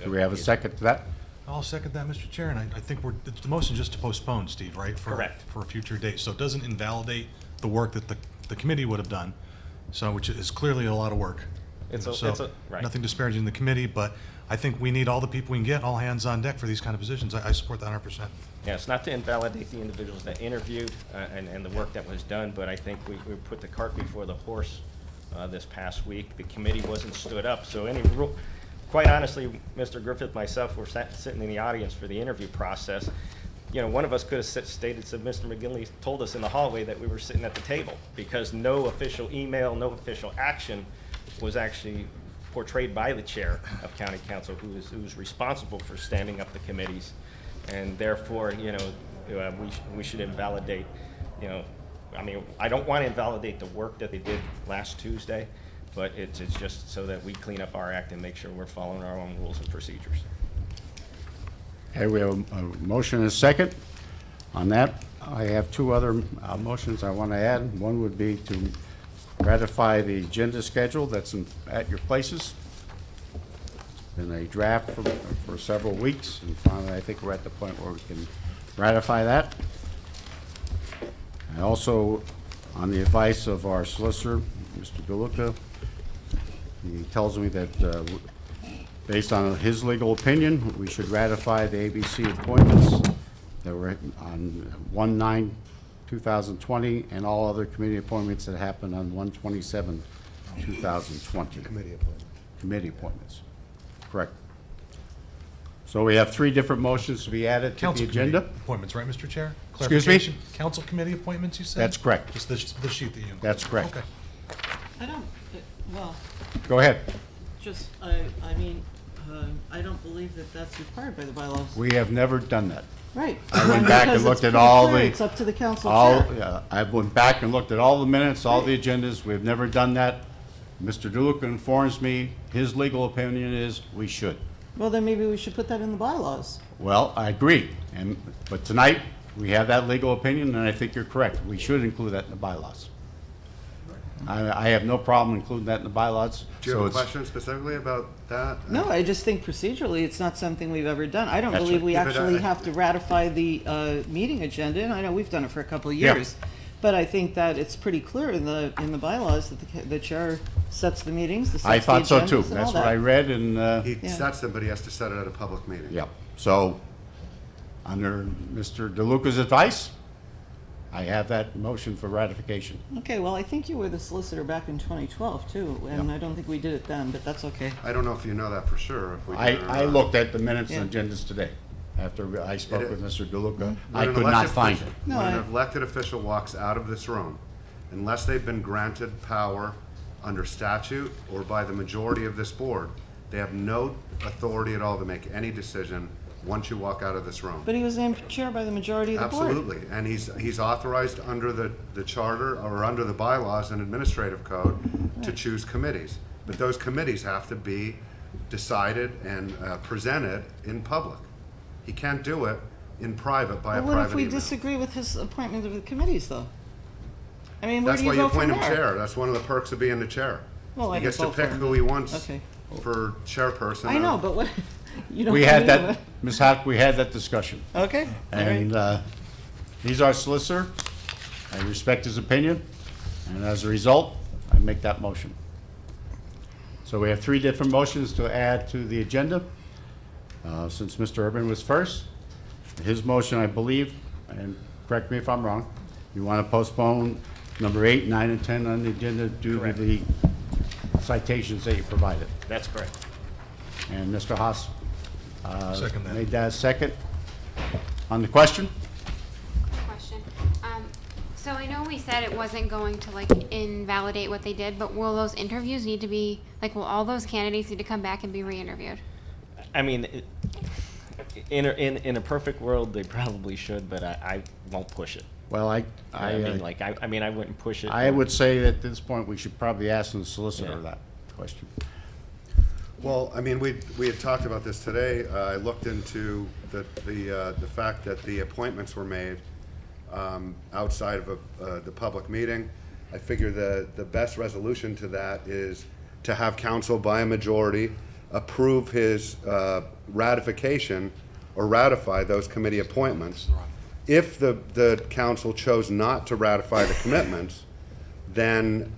Do we have a second to that? I'll second that, Mr. Chair, and I think the motion just to postpone, Steve, right? Correct. For a future date. So it doesn't invalidate the work that the committee would have done, so which is clearly a lot of work. Right. Nothing disparaging the committee, but I think we need all the people we can get, all hands on deck for these kind of positions. I support that 100%. Yeah, it's not to invalidate the individuals that interviewed and the work that was done, but I think we put the cart before the horse this past week. The committee wasn't stood up, so quite honestly, Mr. Griffith, myself, were sitting in the audience for the interview process. One of us could have stated, so Mr. McGinley told us in the hallway that we were sitting at the table because no official email, no official action was actually portrayed by the chair of county council, who's responsible for standing up the committees, and therefore, we should invalidate, I don't want to invalidate the work that they did last Tuesday, but it's just so that we clean up our act and make sure we're following our own rules and procedures. Okay, we have a motion and a second on that. I have 2 other motions I want to add. One would be to ratify the agenda schedule that's at your places. It's been a draft for several weeks, and finally I think we're at the point where we can ratify that. I also, on the advice of our solicitor, Mr. DeLuca, he tells me that based on his legal opinion, we should ratify the ABC appointments that were on 1/9/2020 and all other committee appointments that happened on 1/27/2020. Committee appointments. Correct. So we have 3 different motions to be added to the Council agenda. committee appointments, right, Mr. Chair? Excuse me? Clarification. Council committee appointments, you said? That's correct. Just the sheet that you included. That's correct. Okay. I don't, well, Go ahead. just, I mean, I don't believe that that's required by the bylaws. We have never done that. Right. I went back and Because looked it's at all pretty clear, the. It's up to the council all- chair. yeah, I went back and looked at all the minutes, all the agendas. We've never done that. Mr. DeLuca informs me, his legal opinion is we should. Well, then maybe we should put that in the bylaws. Well, I agree, but tonight, we have that legal opinion, and I think you're correct. We should include that in the bylaws. I have no problem including that in the bylaws. Do you so have a it's- question specifically about that? No, I just think procedurally, it's not something we've ever done. I don't That's believe right. we Yeah, but actually I- have to ratify the meeting agenda, and I know we've done it for a couple of Yeah. years. But I think that it's pretty clear in the bylaws that the chair sets the meetings, I sets the thought so too. agendas and all That's what I that. read, and, He Yeah. sets them, but he has to set it at a public meeting. yeah. So, under Mr. DeLuca's advice, I have that motion for ratification. Okay, well, I think you were the solicitor back in 2012, too, and Yeah. I don't think we did it then, but that's okay. I don't know if you know that for sure. If we did it or I not. looked at the minutes and Yeah. agendas today, after I spoke It- with Mr. DeLuca. When I an could not elected find official- it. No, When I- an elected official walks out of this room, unless they've been granted power under statute or by the majority of this board, they have no authority at all to make any decision once you walk out of this room. But he was named chair by the majority of the board. Absolutely, and he's authorized under the charter or under the bylaws and administrative code to choose committees. But those committees have to be decided and presented in public. He can't do it in private by a But what if private we email. disagree with his appointment of the committees, though? I mean, where That's do why you you go from appoint him there? chair. That's one of the perks of being the chair. Well, I He gets can to vote for pick him, who but- he wants Okay. for chairperson. I know, of- but what, you don't. We had agree with that, Ms. Hack, we had that discussion. it. Okay, all right. And he's our solicitor. I respect his opinion, and as a result, I make that motion. So we have 3 different motions to add to the agenda. Since Mr. Urban was first, his motion, I believe, and correct me if I'm wrong, you want to postpone number 8, 9, and 10 on the agenda due to Correct. the citations that you provided. That's correct. And Mr. Haas Second that. made that a second. On the question? Question. So I know we said it wasn't going to like invalidate what they did, but will those interviews need to be, like, will all those candidates need to come back and be re-interviewed? I mean, in a perfect world, they probably should, but I won't push it. Well, I I wouldn't push it. I would say at this point, we should probably ask the solicitor Yeah. that question. Well, I mean, we had talked about this today. I looked into the fact that the appointments were made outside of the public meeting. I figure the best resolution to that is to have council by a majority approve his ratification or ratify those committee appointments. If the council chose not to ratify the commitments, then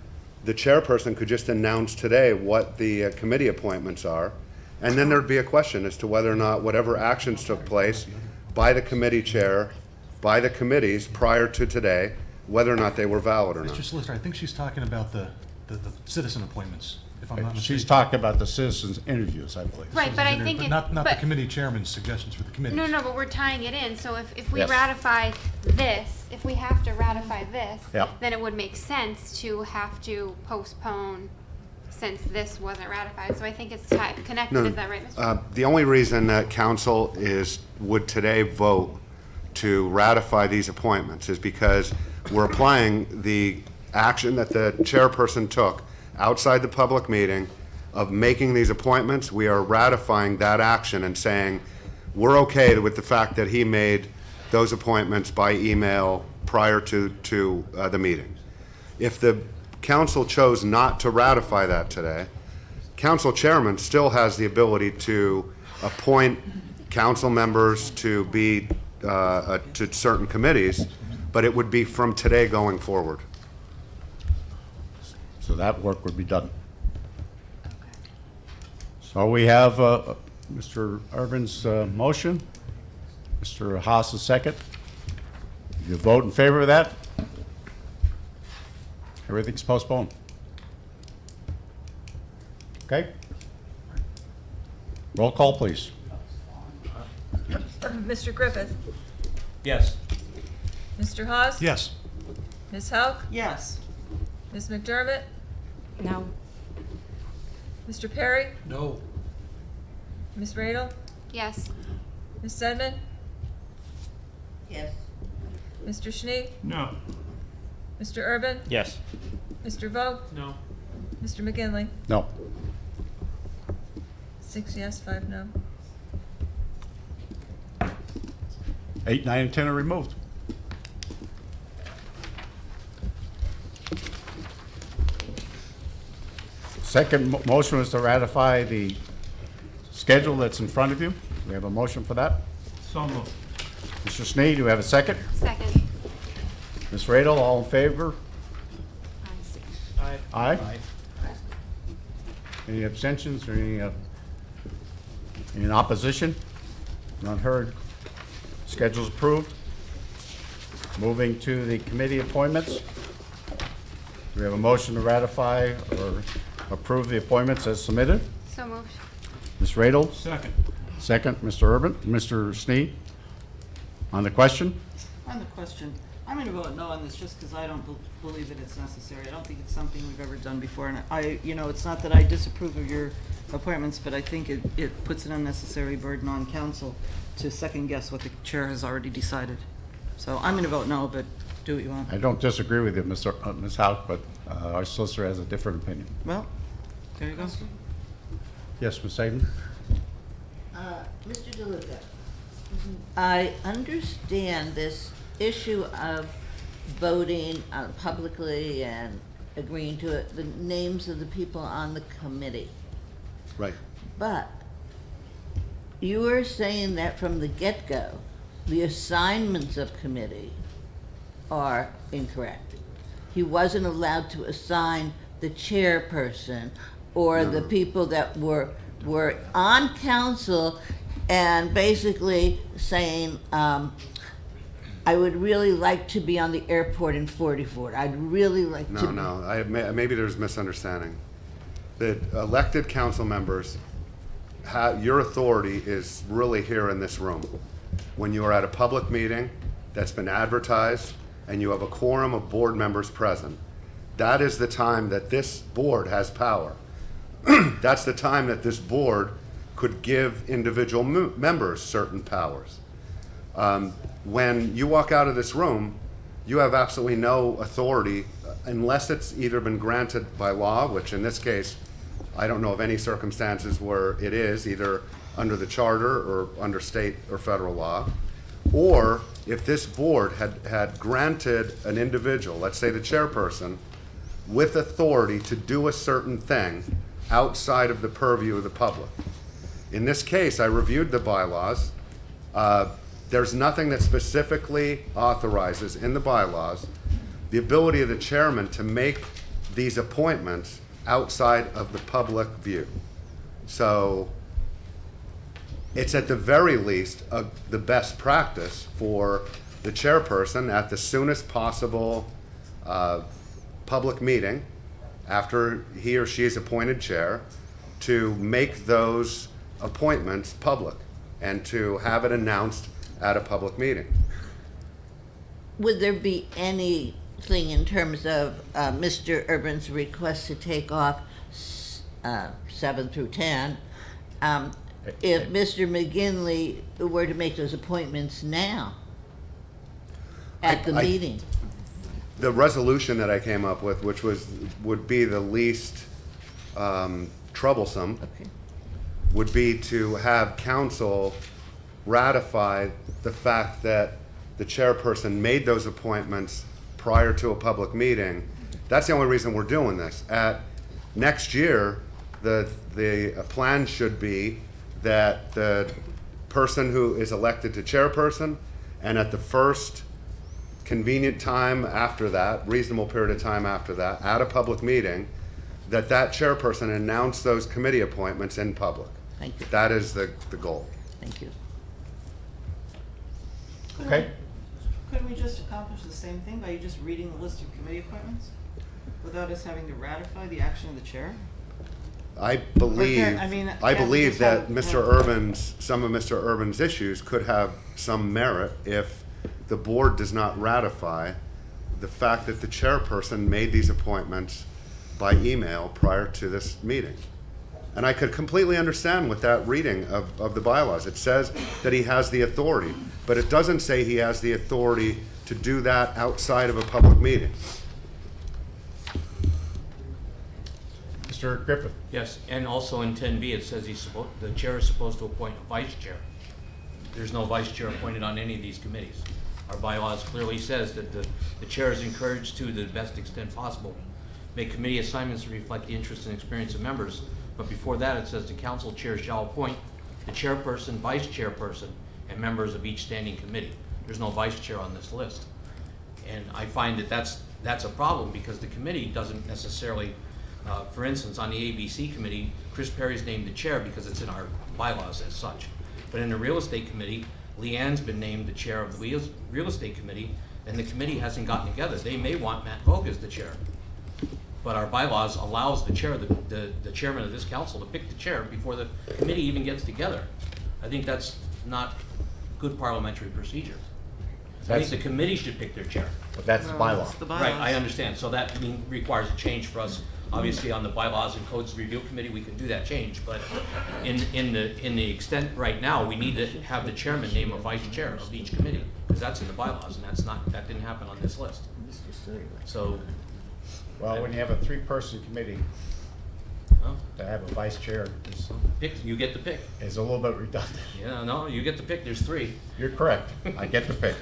the chairperson could just announce today what the committee appointments are, and then there'd be a question as to whether or not whatever actions took place by the committee chair, by the committees prior to today, whether or not they were valid or not. Mr. Solicitor, I think she's talking about the citizen appointments, if I'm not mistaken. She's talking about the citizens' interviews, I believe. Right, but I think But it. not the but- committee chairman's suggestions for the committees. No, but we're tying it in, so if we Yes. ratify this, if we have to ratify this, Yep. then it would make sense to have to postpone since this wasn't ratified, so I think it's connected, No, is that right, Mr.? The only reason that council would today vote to ratify these appointments is because we're applying the action that the chairperson took outside the public meeting of making these appointments. We are ratifying that action and saying, we're okay with the fact that he made those appointments by email prior to the meeting. If the council chose not to ratify that today, council chairman still has the ability to appoint council members to be to certain committees, but it would be from today going forward. So that work would be done. So we have Mr. Urban's motion, Mr. Haas's second. You vote in favor of that? Everything's postponed. Okay? Roll call, please. Mr. Griffith? Yes. Mr. Hawes? Yes. Ms. Hauk? Yes. Ms. McDermott? No. Mr. Perry? No. Ms. Radel? Yes. Ms. Sedman? Yes. Mr. Schnee? No. Mr. Urban? Yes. Mr. Vogt? No. Mr. McGinley? No. 6 yes, 5 no. 8, 9, and 10 are removed. Second motion was to ratify the schedule that's in front of you. We have a motion for that. So moved. Mr. Sneed, do we have a second? Second. Ms. Radel, all in favor? Aye. Aye. Any abstentions or any in opposition? None heard. Schedule's approved. Moving to the committee appointments. We have a motion to ratify or approve the appointments as submitted. So moved. Ms. Radel? Second. Second, Mr. Urban, Mr. Sneed. On the question? On the question, I'm going to vote no on this just because I don't believe that it's necessary. I don't think it's something we've ever done before. And it's not that I disapprove of your appointments, but I think it puts an unnecessary burden on council to second guess what the chair has already decided. So I'm going to vote no, but do what you want. I don't disagree with you, Ms. Hauk, but our solicitor has a different opinion. Well, there you go. Yes, Ms. Saban? Mr. DeLuca, I understand this issue of voting publicly and agreeing to it, the names of the people on the committee. Right. But you were saying that from the get-go, the assignments of committee are incorrect. He wasn't allowed to assign the chairperson or the people that were on council and basically saying, I would really like to be on the airport in 44. I'd really like to be. No, maybe there's misunderstanding. The elected council members, your authority is really here in this room. When you are at a public meeting that's been advertised and you have a quorum of board members present, that is the time that this board has power. That's the time that this board could give individual members certain powers. When you walk out of this room, you have absolutely no authority unless it's either been granted by law, which in this case, I don't know of any circumstances where it is, either under the charter or under state or federal law, or if this board had granted an individual, let's say the chairperson, with authority to do a certain thing outside of the purview of the public. In this case, I reviewed the bylaws. There's nothing that specifically authorizes in the bylaws the ability of the chairman to make these appointments outside of the public view. So it's at the very least the best practice for the chairperson at the soonest possible public meeting after he or she is appointed chair to make those appointments public and to have it announced at a public meeting. Would there be anything in terms of Mr. Urban's request to take off 7 through 10? If Mr. McGinley were to make those appointments now at the meeting? The resolution that I came up with, which would be the least troublesome, would be to have council ratify the fact that the chairperson made those appointments prior to a public meeting. That's the only reason we're doing this. At next year, the plan should be that the person who is elected to chairperson, and at the first convenient time after that, reasonable period of time after that, at a public meeting, that chairperson announce those committee appointments in public. Thank you. That is the goal. Thank you. Okay. Couldn't we just accomplish the same thing by just reading the list of committee appointments without us having to ratify the action of the chair? I believe, I mean, I yeah, believe just that have- Mr. Urban's, some of Mr. Urban's issues could have some merit if the board does not ratify the fact that the chairperson made these appointments by email prior to this meeting. And I could completely understand with that reading of the bylaws. It says that he has the authority, but it doesn't say he has the authority to do that outside of a public meeting. Mr. Griffith? Yes, and also in 10B, it says the chair is supposed to appoint a vice chair. There's no vice chair appointed on any of these committees. Our bylaws clearly says that the chair is encouraged to the best extent possible make committee assignments to reflect the interest and experience of members. But before that, it says the council chair shall appoint the chairperson, vice chairperson, and members of each standing committee. There's no vice chair on this list. And I find that that's a problem because the committee doesn't necessarily, for instance, on the ABC committee, Chris Perry's named the chair because it's in our bylaws as such. But in the real estate committee, Leanne's been named the chair of the real estate committee, and the committee hasn't gotten together. They may want Matt Vogt as the chair, but our bylaws allows the chair, the chairman of this council, to pick the chair before the committee even gets together. I think that's not good parliamentary procedure. I think the committee should pick their chair. But that's the bylaw. It's the Right, bylaws. I understand. So that requires a change for us. Obviously, on the bylaws and codes review committee, we can do that change. But in the extent right now, we need to have the chairman name a vice chair of each committee because that's in the bylaws, and that didn't happen on this list. So, Well, when you have a three-person committee, well, to have a vice chair you get the pick. is a little bit redundant. Yeah, no, you get the pick. There's three. You're correct. I get the pick.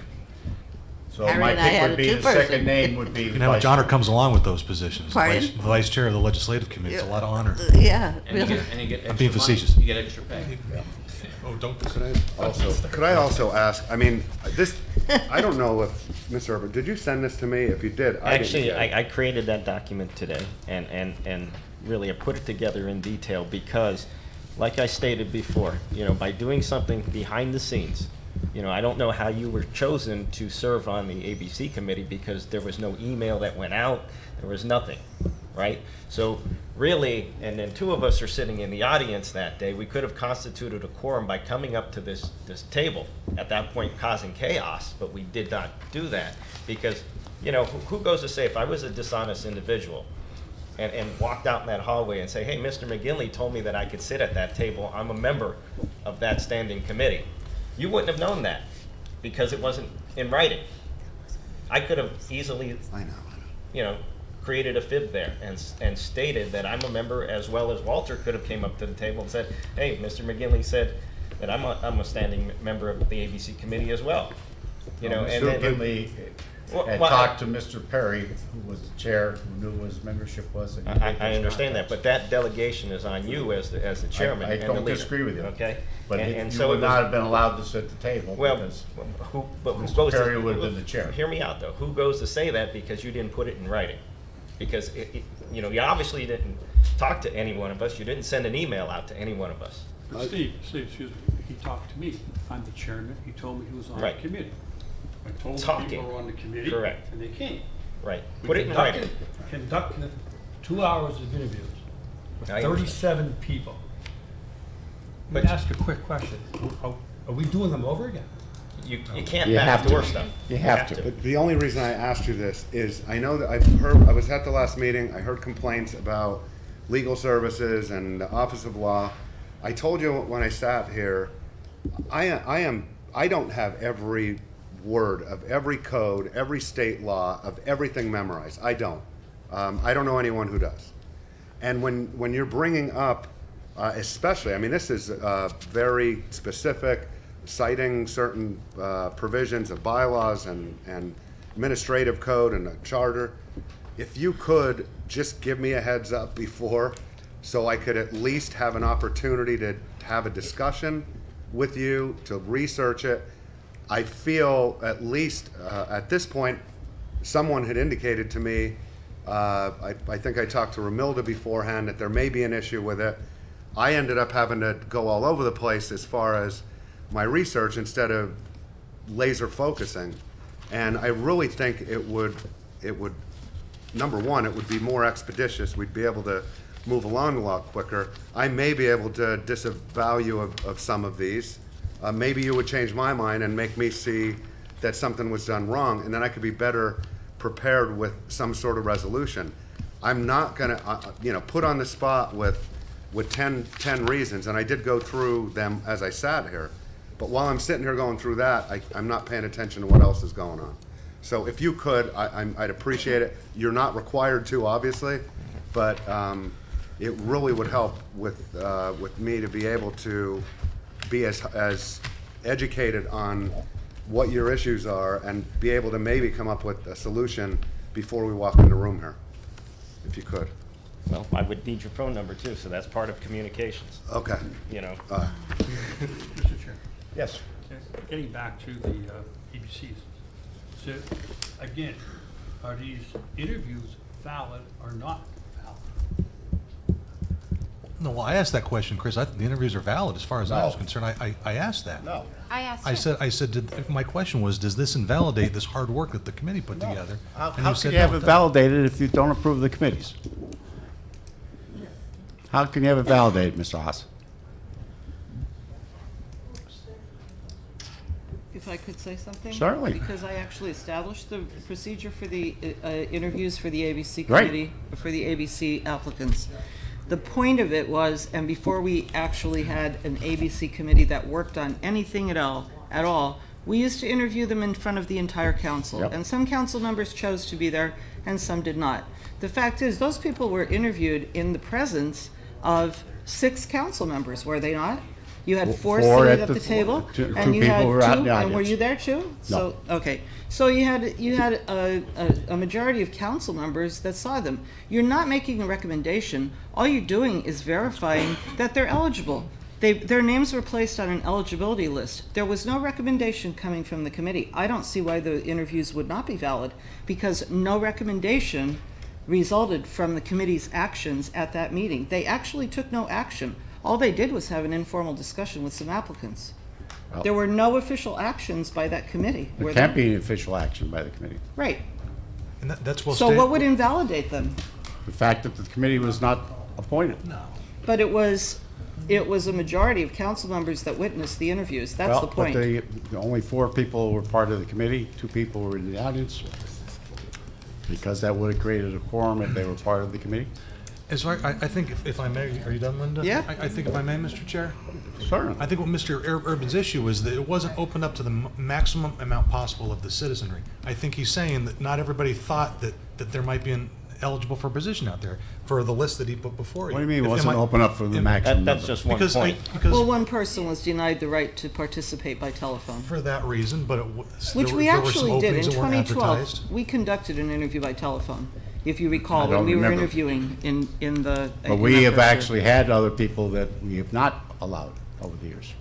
So Harry my and I pick had would a be, the two-person. second name would be You the can have a vice Johnner chair. comes along with those positions. Pardon? Vice chair of the legislative committee. It's a lot of honor. Yeah, And you really. get extra I'm being money. facetious. You get extra pay. Oh, don't. Could I also ask, I mean, this, I don't know if, Mr. Urban, did you send this to me? If you did, I didn't Actually, get it. I created that document today, and really I put it together in detail because, like I stated before, by doing something behind the scenes, I don't know how you were chosen to serve on the ABC committee because there was no email that went out, there was nothing, right? So really, and then two of us are sitting in the audience that day, we could have constituted a quorum by coming up to this table, at that point causing chaos, but we did not do that because, who goes to say, if I was a dishonest individual and walked out in that hallway and say, hey, Mr. McGinley told me that I could sit at that table, I'm a member of that standing committee. You wouldn't have known that because it wasn't in writing. I could have easily, created a fib there and stated that I'm a member, as well as Walter could have came up to the table and said, hey, Mr. McGinley said that I'm a standing member of the ABC committee as well. Mr. McGinley had talked to Mr. Perry, who was the chair, who knew what his membership was. And I understand that, but that delegation is on you as the chairman. I and the don't leader, disagree with you. Okay? But And you so would it was- not have been allowed to sit at the table Well, because who Mr. goes Perry to, would have been the chair. Hear me out, though. Who goes to say that because you didn't put it in writing? Because, you obviously didn't talk to any one of us. You didn't send an email out to any one of us. Steve, excuse me, he talked to me. I'm the chairman. He told me he was on the Right. committee. I told the Talking. people who were on the committee. Correct. And they came. Right. We Put it in writing. Conducted 2 hours of interviews with I 37 people. Let me ask a quick question. Are we doing them over again? You can't You have backdoor to. stuff. You have to. But the only reason I asked you this is I know that I was at the last meeting, I heard complaints about legal services and the Office of Law. I told you when I sat here, I don't have every word of every code, every state law, of everything memorized. I don't. I don't know anyone who does. And when you're bringing up, especially, I mean, this is very specific, citing certain provisions of bylaws and administrative code and a charter. If you could just give me a heads up before, so I could at least have an opportunity to have a discussion with you, to research it. I feel at least at this point, someone had indicated to me, I think I talked to Ramilda beforehand, that there may be an issue with it. I ended up having to go all over the place as far as my research instead of laser focusing. And I really think it would, number one, it would be more expeditious. We'd be able to move along a lot quicker, I may be able to disavow of some of these. Maybe you would change my mind and make me see that something was done wrong, and then I could be better prepared with some sort of resolution. I'm not gonna, put on the spot with 10 reasons, and I did go through them as I sat here. But while I'm sitting here going through that, I'm not paying attention to what else is going on. So if you could, I'd appreciate it. You're not required to, obviously, but it really would help with me to be able to be as educated on what your issues are and be able to maybe come up with a solution before we walk in the room here, if you could. Well, I would need your phone number too, so that's part of communications. Okay. You know. Mr. Chair. Yes. Getting back to the ABCs. So, again, are these interviews valid or not valid? No, well, I asked that question, Chris. I think the interviews are valid as far as I was No. concerned. I asked that. No. I asked I said, my question was, does this invalidate this hard work that the committee put together? How And can said you have no, it doesn't. validated if you don't approve the committees? How can you have it validated, Mr. Haas? If I could say something? Certainly. Because I actually established the procedure for the interviews for the ABC Right. committee, for the ABC applicants. The point of it was, and before we actually had an ABC committee that worked on anything at all, we used to interview them in front of the entire council. Yep. And some council members chose to be there and some did not. The fact is, those people were interviewed in the presence of 6 council members, were they not? You had 4 Four seated at at the- the table, two and you people had were out in 2, the and were audience. you there too? So, okay, so you had a majority of council members that saw them. You're not making a recommendation, all you're doing is verifying that they're eligible. Their names were placed on an eligibility list. There was no recommendation coming from the committee. I don't see why the interviews would not be valid, because no recommendation resulted from the committee's actions at that meeting. They actually took no action. All they did was have an informal discussion with some applicants. Well- There were no official actions by that committee. There can't be an official action by the committee. Right. And that's well So stated. what would invalidate them? The fact that the committee was not appointed. But it was a majority of council members that witnessed the interviews. That's the point. But only 4 people were part of the committee, 2 people were in the audience, because that would have created a quorum if they were part of the committee. As far, I think, if I may, are you done, Linda? Yeah. I think if I may, Mr. Chair? Certainly. I think what Mr. Urban's issue is that it wasn't opened up to the maximum amount possible of the citizenry. I think he's saying that not everybody thought that there might be an eligible for a position out there for the list that he put before you. What do you mean it If- wasn't am I- open up for the am- maximum That's number? just one Because point. Well, one person was denied the right to participate by telephone. For that reason, but Which we there were some actually did in openings that weren't 2012. advertised. We conducted an interview by telephone, if you I recall, when don't we were remember. interviewing in the. But in we that have first year. actually had other people that we have not allowed over the years.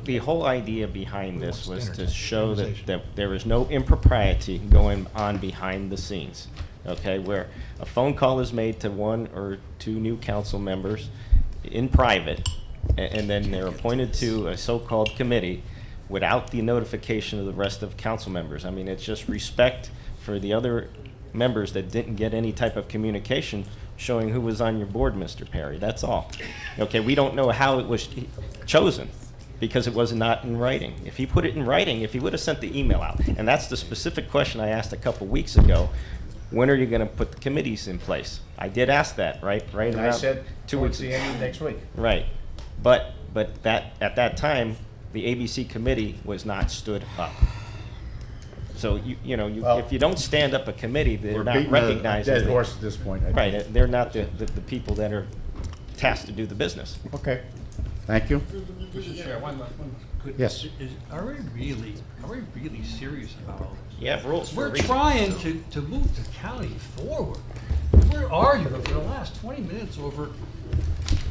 The whole idea behind this was to show that there is no impropriety going on behind the scenes, okay? Where a phone call is made to 1 or 2 new council members in private, and then they're appointed to a so-called committee without the notification of the rest of council members. I mean, it's just respect for the other members that didn't get any type of communication showing who was on your board, Mr. Perry, that's all. Okay, we don't know how it was chosen, because it was not in writing. If he put it in writing, if he would have sent the email out, and that's the specific question I asked a couple weeks ago, when are you gonna put the committees in place? I did ask that, right? And I around said 2 towards weeks the end of next week. Right, but that, at that time, the ABC committee was not stood up. So Well, if you don't stand up a committee, We're they're not beating recognized. a as dead the- horse at this point. I think. Right, they're not the people that are tasked to do the business. Okay, thank you. Mr. Chair, one good. Yes. Are we really serious about all this? You have rules for a We're reason. trying to move the county forward. We're arguing for the last 20 minutes over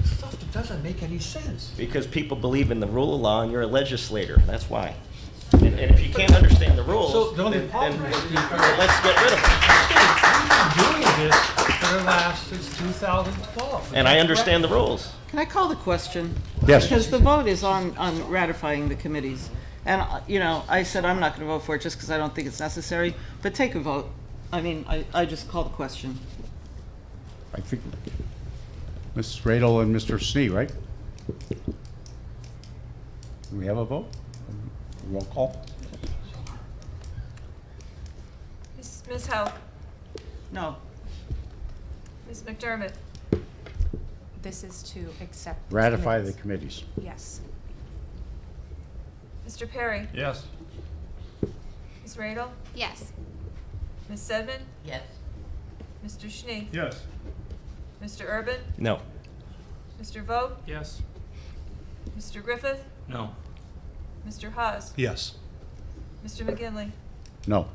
stuff that doesn't make any sense. Because people believe in the rule of law and you're a legislator, that's why. And if you can't understand the rules, So the only then problem is let's get rid of them. we've been doing this for the last, since 2012. And I understand the rules. Can I call the question? Yes. Because the vote is on ratifying the committees. And, I said I'm not going to vote for it just because I don't think it's necessary, but take a vote. I mean, I just call the question. I think Mrs. Radel and Mr. Snee, right? Do we have a vote? Roll call? Ms. Howe? No. Ms. McDermott? This is to accept. these Ratify the committees. committees. Yes. Mr. Perry? Yes. Ms. Radel? Yes. Ms. Sedman? Yes. Mr. Schnee? Yes. Mr. Urban? No. Mr. Vogt? Yes. Mr. Griffith? No. Mr. Haas? Yes. Mr. McGinley? No.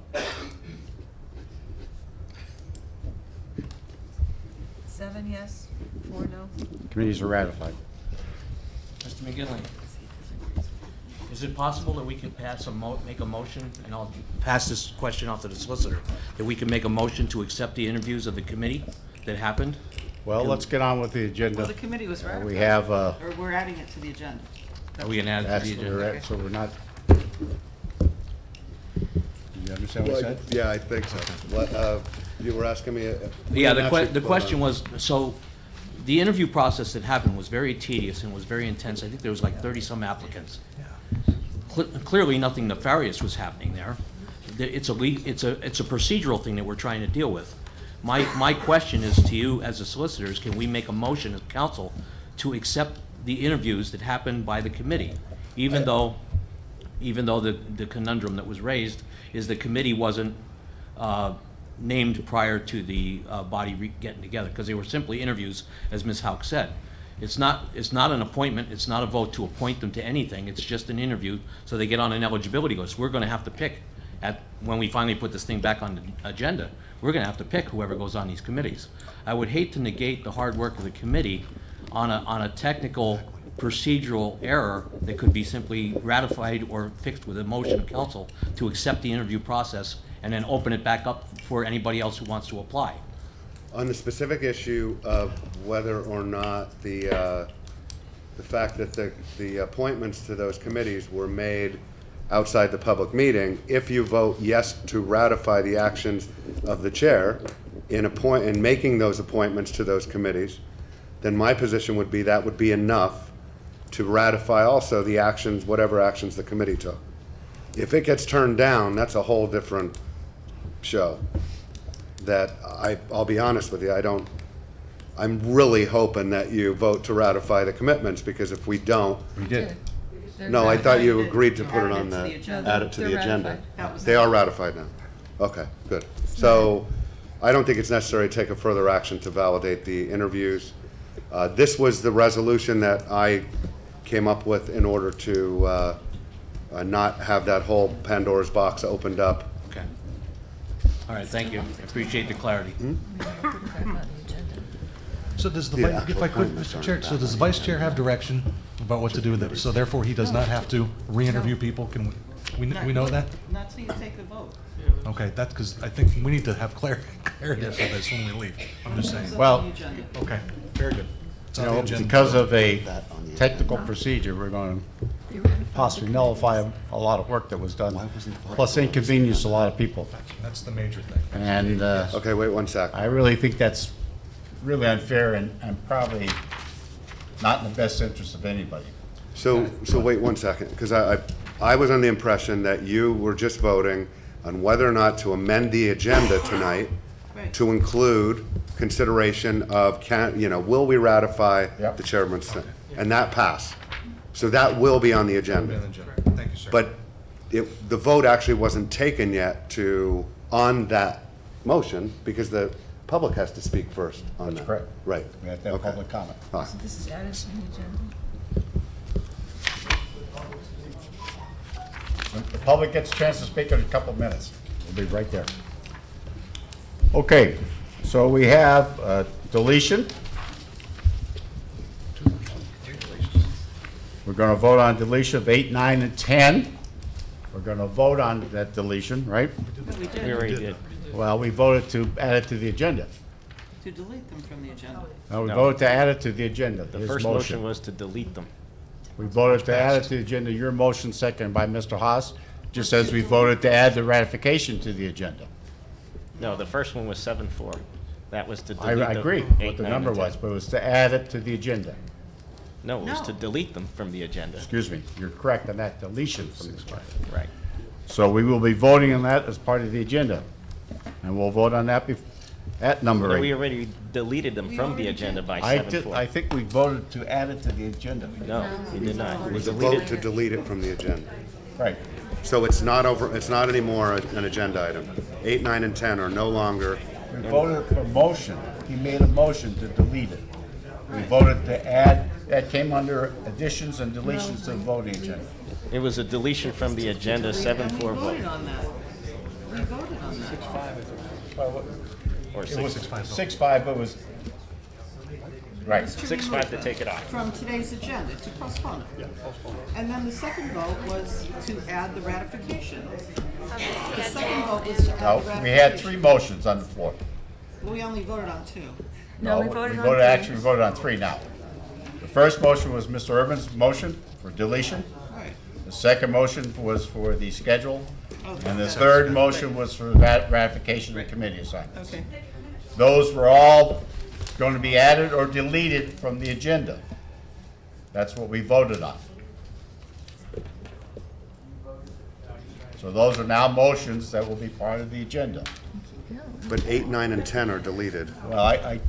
7 yes, 4 no. Committees are ratified. Mr. McGinley, is it possible that we can make a motion, and I'll pass this question off to the solicitor, that we can make a motion to accept the interviews of the committee that happened? Well, let's get on with the agenda. Well, the committee was ratified. We have, Or we're adding it to the agenda. Are we gonna add it that's to the where we're agenda? at, so we're not. Do you understand what I said? Yeah, I think so. What, you were asking me? Yeah, the question was, so, the interview process that happened was very tedious and was very intense. I think there was like 30-some applicants. Clearly, nothing nefarious was happening there. It's a procedural thing that we're trying to deal with. My question is to you as the solicitors, can we make a motion as council to accept the interviews that happened by the committee? Even though the conundrum that was raised is the committee wasn't named prior to the body getting together, because they were simply interviews, as Ms. Hauk said. It's not an appointment, it's not a vote to appoint them to anything, it's just an interview, so they get on an eligibility list. We're gonna have to pick, when we finally put this thing back on the agenda, we're gonna have to pick whoever goes on these committees. I would hate to negate the hard work of the committee on a technical procedural error that could be simply ratified or fixed with a motion of council to accept the interview process and then open it back up for anybody else who wants to apply. On the specific issue of whether or not the fact that the appointments to those committees were made outside the public meeting, if you vote yes to ratify the actions of the chair in making those appointments to those committees, then my position would be that would be enough to ratify also the actions, whatever actions the committee took. If it gets turned down, that's a whole different show. That I'll be honest with you, I'm really hoping that you vote to ratify the commitments, because if we don't. We did. No, I thought you agreed to put it on Add the, it to the agenda. add it to the They're agenda. ratified. That was They are ratified now. Okay, good. So I don't think it's necessary to take a further action to validate the interviews. This was the resolution that I came up with in order to not have that whole Pandora's box opened up. Okay. All right, thank you. I appreciate the clarity. So does the, Yeah, if I could, appointments Mr. aren't Chair, so that does the vice chair have direction about what to do with it? So therefore, he does not have to re-interview people? Can we know that? Not till you take the vote. Okay, that's because I think we need to have clarity for this when we leave. I'm just saying. It's up Well- on the agenda. Okay, very good. It's You on the know, agenda. because of a technical procedure, we're going to possibly nullify a lot of work that was done, plus inconvenience a lot of people. That's the major thing. And Okay, wait one sec. I really think that's really unfair and probably not in the best interest of anybody. So wait one second, because I was under the impression that you were just voting on whether or not to amend the agenda tonight Right. to include consideration of, will we ratify Yep. the chairman's thing? And that passed. So that will be on the agenda. Thank you, sir. But the vote actually wasn't taken yet on that motion, because the public has to speak first on that. That's correct. Right. We have to have Okay. public comment. All right. So this is added to the agenda. When the public gets a chance to speak in a couple of minutes. We'll be right there. Okay, so we have deletion. We're going to vote on deletion of 8, 9, and 10. We're going to vote on that deletion, right? No, we We did, already did. Well, we voted to add it to the agenda. to delete them from the agenda. No, we No. voted to add it to the agenda. The His first motion was to delete them. We voted to add it to the agenda. Your motion, seconded by Mr. Haas, just as we voted to add the ratification to the agenda. No, the first one was 7-4. That was to I delete the agree 8, what the 9, number and 10. was, but it was to add it to the agenda. No, it was No. to delete them from the agenda. Excuse me, you're correct on that deletion from the agenda. Right. So we will be voting on that as part of the agenda. And we'll vote on that at number No, we 8. already deleted them from the agenda by I 7-4. think we voted to add it to the agenda. No, we did not. It We was a deleted vote to delete it from the agenda. Right. So it's not anymore an agenda item. 8, 9, and 10 are no longer. We voted for motion. He made a motion to delete it. We voted to add, that came under additions and deletions to the voting agenda. It was a deletion from the agenda, 7-4 vote. voted on that. We voted on that. Or It was 6-5. 6-5, but it was, right. Was to 6-5 remove to them take it off. From today's agenda, to postpone it. Yeah, postpone it. And then the second vote was to add the ratification. The second vote was to add the No, ratification. we had 3 motions on the floor. Well, we only voted on 2. No, we voted on Actually, we voted on 3 now. The first motion was Mr. Urban's motion for deletion. Right. The second motion was for the schedule. Okay. And the third motion was for ratification of committee assignments. Okay. Those were all going to be added or deleted from the agenda. That's what we voted on. So those are now motions that will be part of the agenda. But 8, 9, and 10 are deleted. Well,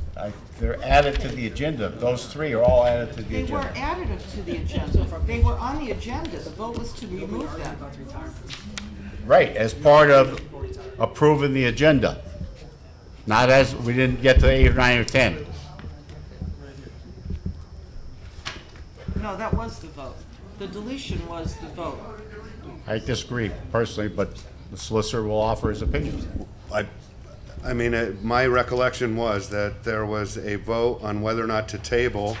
they're added to the agenda. Those 3 are all added to the They were agenda. added to the agenda. They were on the agenda. The vote was to remove them. Right, as part of approving the agenda. Not as, we didn't get to 8 or 9 or 10. No, that was the vote. The deletion was the vote. I disagree personally, but the solicitor will offer his opinion. I mean, my recollection was that there was a vote on whether or not to table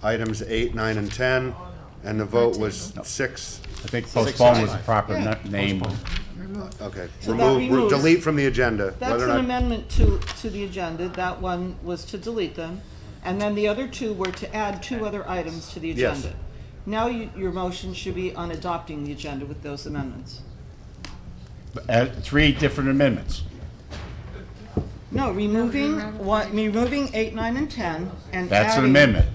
items 8, 9, and 10, and the vote was 6. I think postpone was the proper name. Okay. So that removes- Delete from the agenda. That's whether an or not. amendment to the agenda. That one was to delete them. And then the other 2 were to add 2 other items to the Yes. agenda. Now your motion should be on adopting the agenda with those amendments. 3 different amendments. No, removing 8, 9, and 10 and That's an adding- amendment.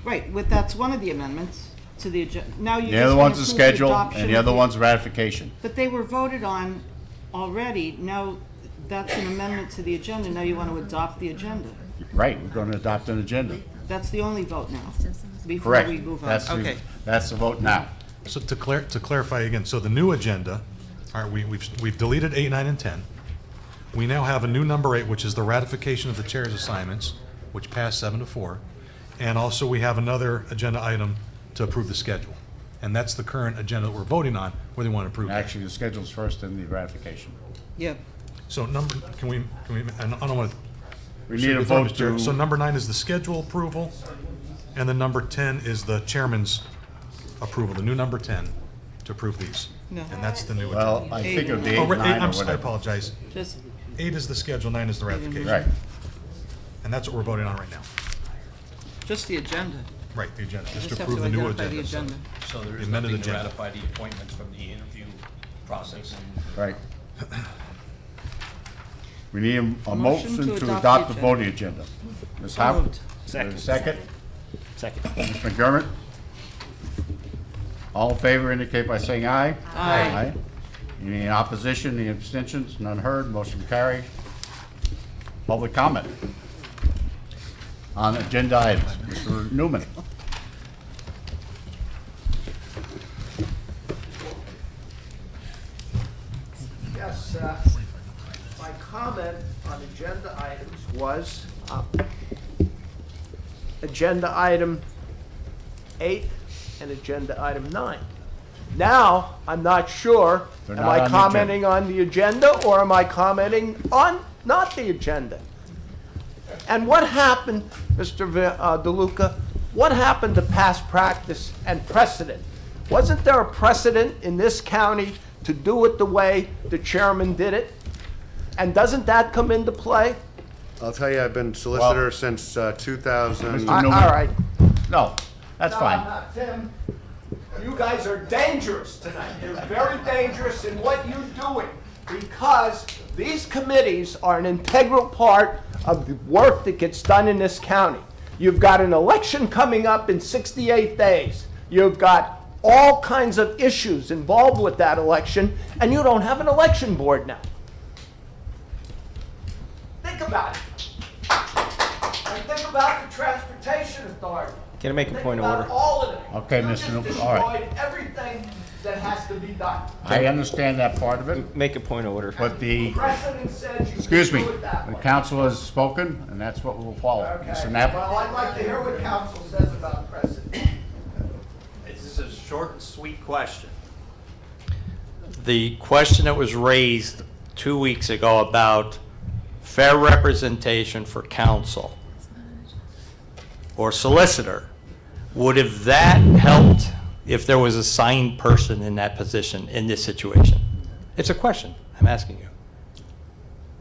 Right, that's one of the amendments to the agenda. Now you The just other wanna one's the approve schedule, adoption and the of other one's ratification. But they were voted on already. Now that's an amendment to the agenda. Now you want to adopt the agenda. Right, we're going to adopt an agenda. That's the only vote now, before Correct. we move on. That's the vote now. So to clarify again, so the new agenda, all right, we've deleted 8, 9, and 10. We now have a new number 8, which is the ratification of the chair's assignments, which passed 7-4. And also we have another agenda item to approve the schedule. And that's the current agenda that we're voting on, whether you want to approve that. Actually, the schedule's first and the ratification. Yeah. So can we, I don't want to. We need a vote to. So number 9 is the schedule approval, and then number 10 is the chairman's approval, the new number 10, to approve these. No. And that's the new agenda. Well, I think it would be 8, Oh, 9, or I whatever. apologize. Just 8 is the schedule, 9 is the ratification. Right. And that's what we're voting on right now. just the agenda. Right, the agenda, just Just to have approve to the new identify the agenda. agenda. So there The is amended nothing to agenda. ratify the appointments from the interview process. Right. We need a Motion motion to to adopt adopt the the voting agenda. Ms. So Howe? moved. Second. Second? Second. Ms. McDermott? All in favor indicate by saying aye. Aye. Any opposition, any abstentions? None heard, motion carried. Public comment on agenda items. Mr. Newman? Yes, my comment on agenda items was agenda item 8 and agenda item 9. Now, I'm not sure, They're am not I on the commenting on the agenda or am I commenting on not the agenda? And what happened, Mr. DeLuca, what happened to past practice and precedent? Wasn't there a precedent in this county to do it the way the chairman did it? And doesn't that come into play? I'll tell you, I've been solicitor since 2000. All right. No, that's fine. Tim, you guys are dangerous tonight. You're very dangerous in what you're doing because These committees are an integral part of the work that gets done in this county. You've got an election coming up in 68 days. You've got all kinds of issues involved with that election, and you don't have an election board now. Think about it. And think about the Transportation Authority. Can I make a Think point of about order? all of it. Okay, You Mr. just Newman, all right. destroyed everything that has to be done. I understand that part of it, Make a point of order. but the, Precedent says you excuse me, can do it that the way. council has spoken, and that's what we'll follow. Okay. Mr. Knapp? Well, I'd like to hear what council says about precedent. It's a short and sweet question. The question that was raised 2 weeks ago about fair representation for counsel or solicitor, would have that helped if there was a signed person in that position in this situation? It's a question I'm asking you.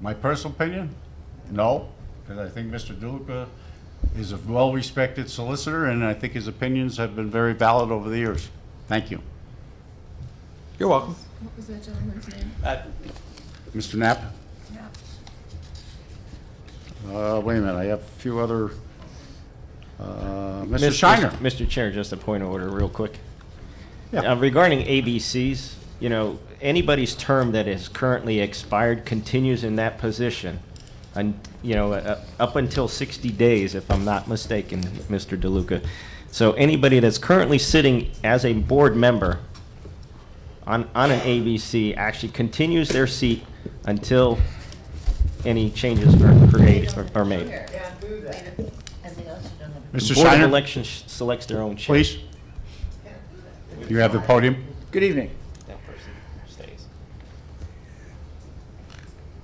My personal opinion, no, because I think Mr. DeLuca is a well-respected solicitor, and I think his opinions have been very valid over the years. Thank you. You're welcome. What was that gentleman's name? Mr. Knapp? Yeah. Wait a minute, I have a few other, Mr. Shiner. Mr. Chair, just a point of order real quick. Yeah. Regarding ABCs, anybody's term that is currently expired continues in that position, and, up until 60 days, if I'm not mistaken, Mr. DeLuca. So anybody that's currently sitting as a board member on an ABC actually continues their seat until any changes are created or made. Mr. Board of Shiner? Elections selects their own chair. Please. You have the podium. Good evening. That person stays.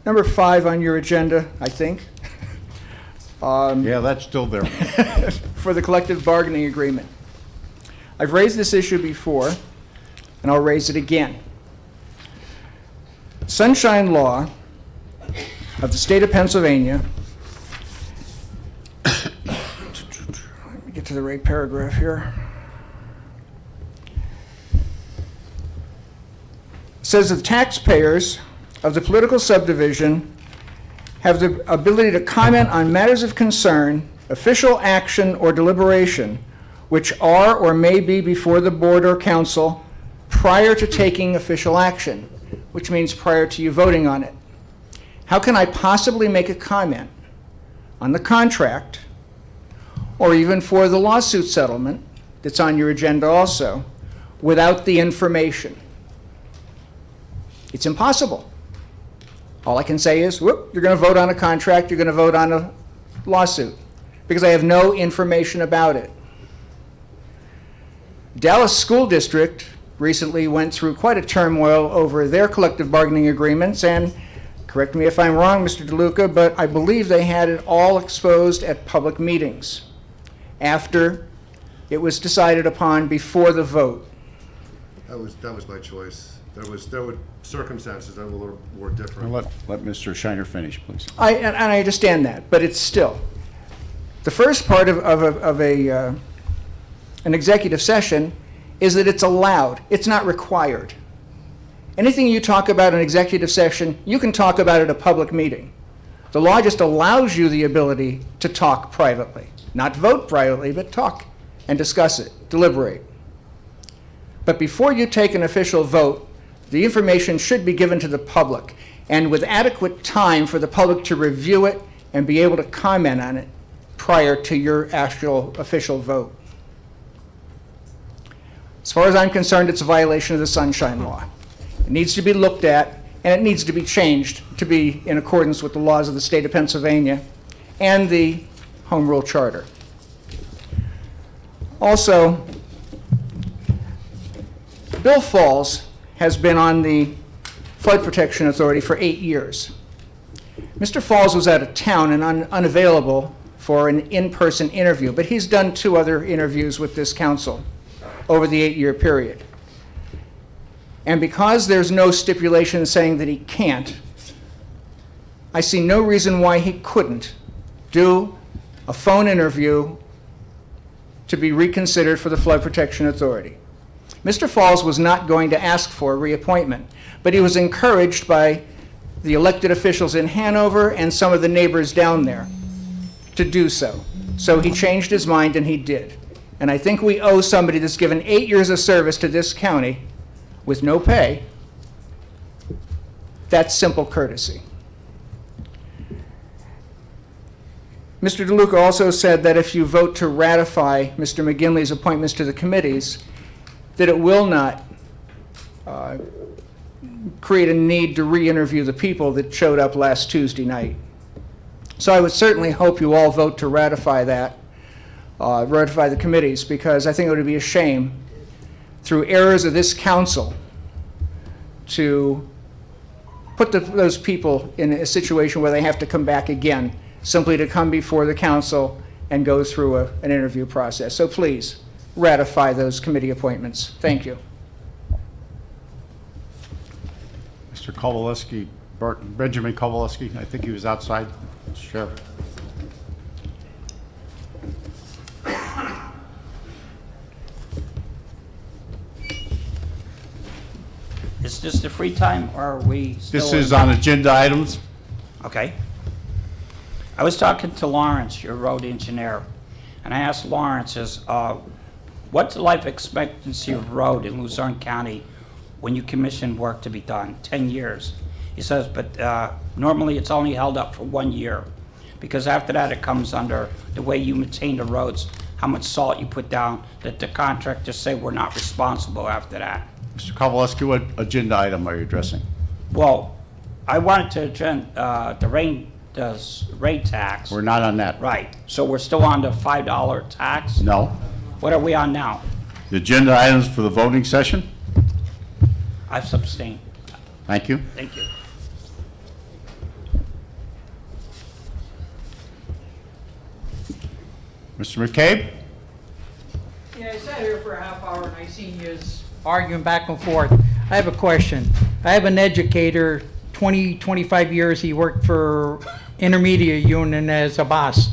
Number 5 on your agenda, I think. Yeah, that's still there. For the collective bargaining agreement. I've raised this issue before, and I'll raise it again. Sunshine Law of the state of Pennsylvania, let me get to the right paragraph here, says that taxpayers of the political subdivision have the ability to comment on matters of concern, official action, or deliberation which are or may be before the board or council prior to taking official action, which means prior to you voting on it. How can I possibly make a comment on the contract, or even for the lawsuit settlement that's on your agenda also, without the information? It's impossible. All I can say is, whoop, you're going to vote on a contract, you're going to vote on a lawsuit, because I have no information about it. Dallas School District recently went through quite a turmoil over their collective bargaining agreements, and correct me if I'm wrong, Mr. DeLuca, but I believe they had it all exposed at public meetings after it was decided upon before the vote. That was my choice. There were circumstances that were a little more different. Let Mr. Shiner finish, please. And I understand that, but it's still. The first part of an executive session is that it's allowed. It's not required. Anything you talk about in executive session, you can talk about at a public meeting. The law just allows you the ability to talk privately. Not vote privately, but talk and discuss it, deliberate. But before you take an official vote, the information should be given to the public, and with adequate time for the public to review it and be able to comment on it prior to your actual official vote. As far as I'm concerned, it's a violation of the Sunshine Law. It needs to be looked at, and it needs to be changed to be in accordance with the laws of the state of Pennsylvania and the Home Rule Charter. Also, Bill Falls has been on the Flood Protection Authority for 8 years. Mr. Falls was out of town and unavailable for an in-person interview, but he's done 2 other interviews with this council over the 8-year period. And because there's no stipulation saying that he can't, I see no reason why he couldn't do a phone interview to be reconsidered for the Flood Protection Authority. Mr. Falls was not going to ask for a reappointment, but he was encouraged by the elected officials in Hanover and some of the neighbors down there to do so. So he changed his mind, and he did. And I think we owe somebody that's given 8 years of service to this county with no pay that simple courtesy. Mr. DeLuca also said that if you vote to ratify Mr. McGinley's appointments to the committees, that it will not create a need to re-interview the people that showed up last Tuesday night. So I would certainly hope you all vote to ratify that, ratify the committees, because I think it would be a shame through errors of this council to put those people in a situation where they have to come back again, simply to come before the council and go through an interview process. So please, ratify those committee appointments. Thank you. Mr. Kowalewski, Benjamin Kowalewski, I think he was outside. Sure. Is this the free time, or are we still? This is on agenda items. Okay. I was talking to Lawrence, your road engineer, and I asked Lawrence, what's the life expectancy of road in Luzerne County when you commission work to be done? 10 years. He says, but normally it's only held up for 1 year, because after that it comes under the way you maintain the roads, how much salt you put down, that the contractors say we're not responsible after that. Mr. Kowalewski, what agenda item are you addressing? Well, I wanted to address the rate tax. We're not on that. Right. So we're still on the $5 tax? No. What are we on now? The agenda items for the voting session? I've abstained. Thank you. Thank you. Mr. McCabe? Yeah, I sat here for a half hour and I seen you arguing back and forth. I have a question. I have an educator, 25 years, he worked for intermediate union as a boss.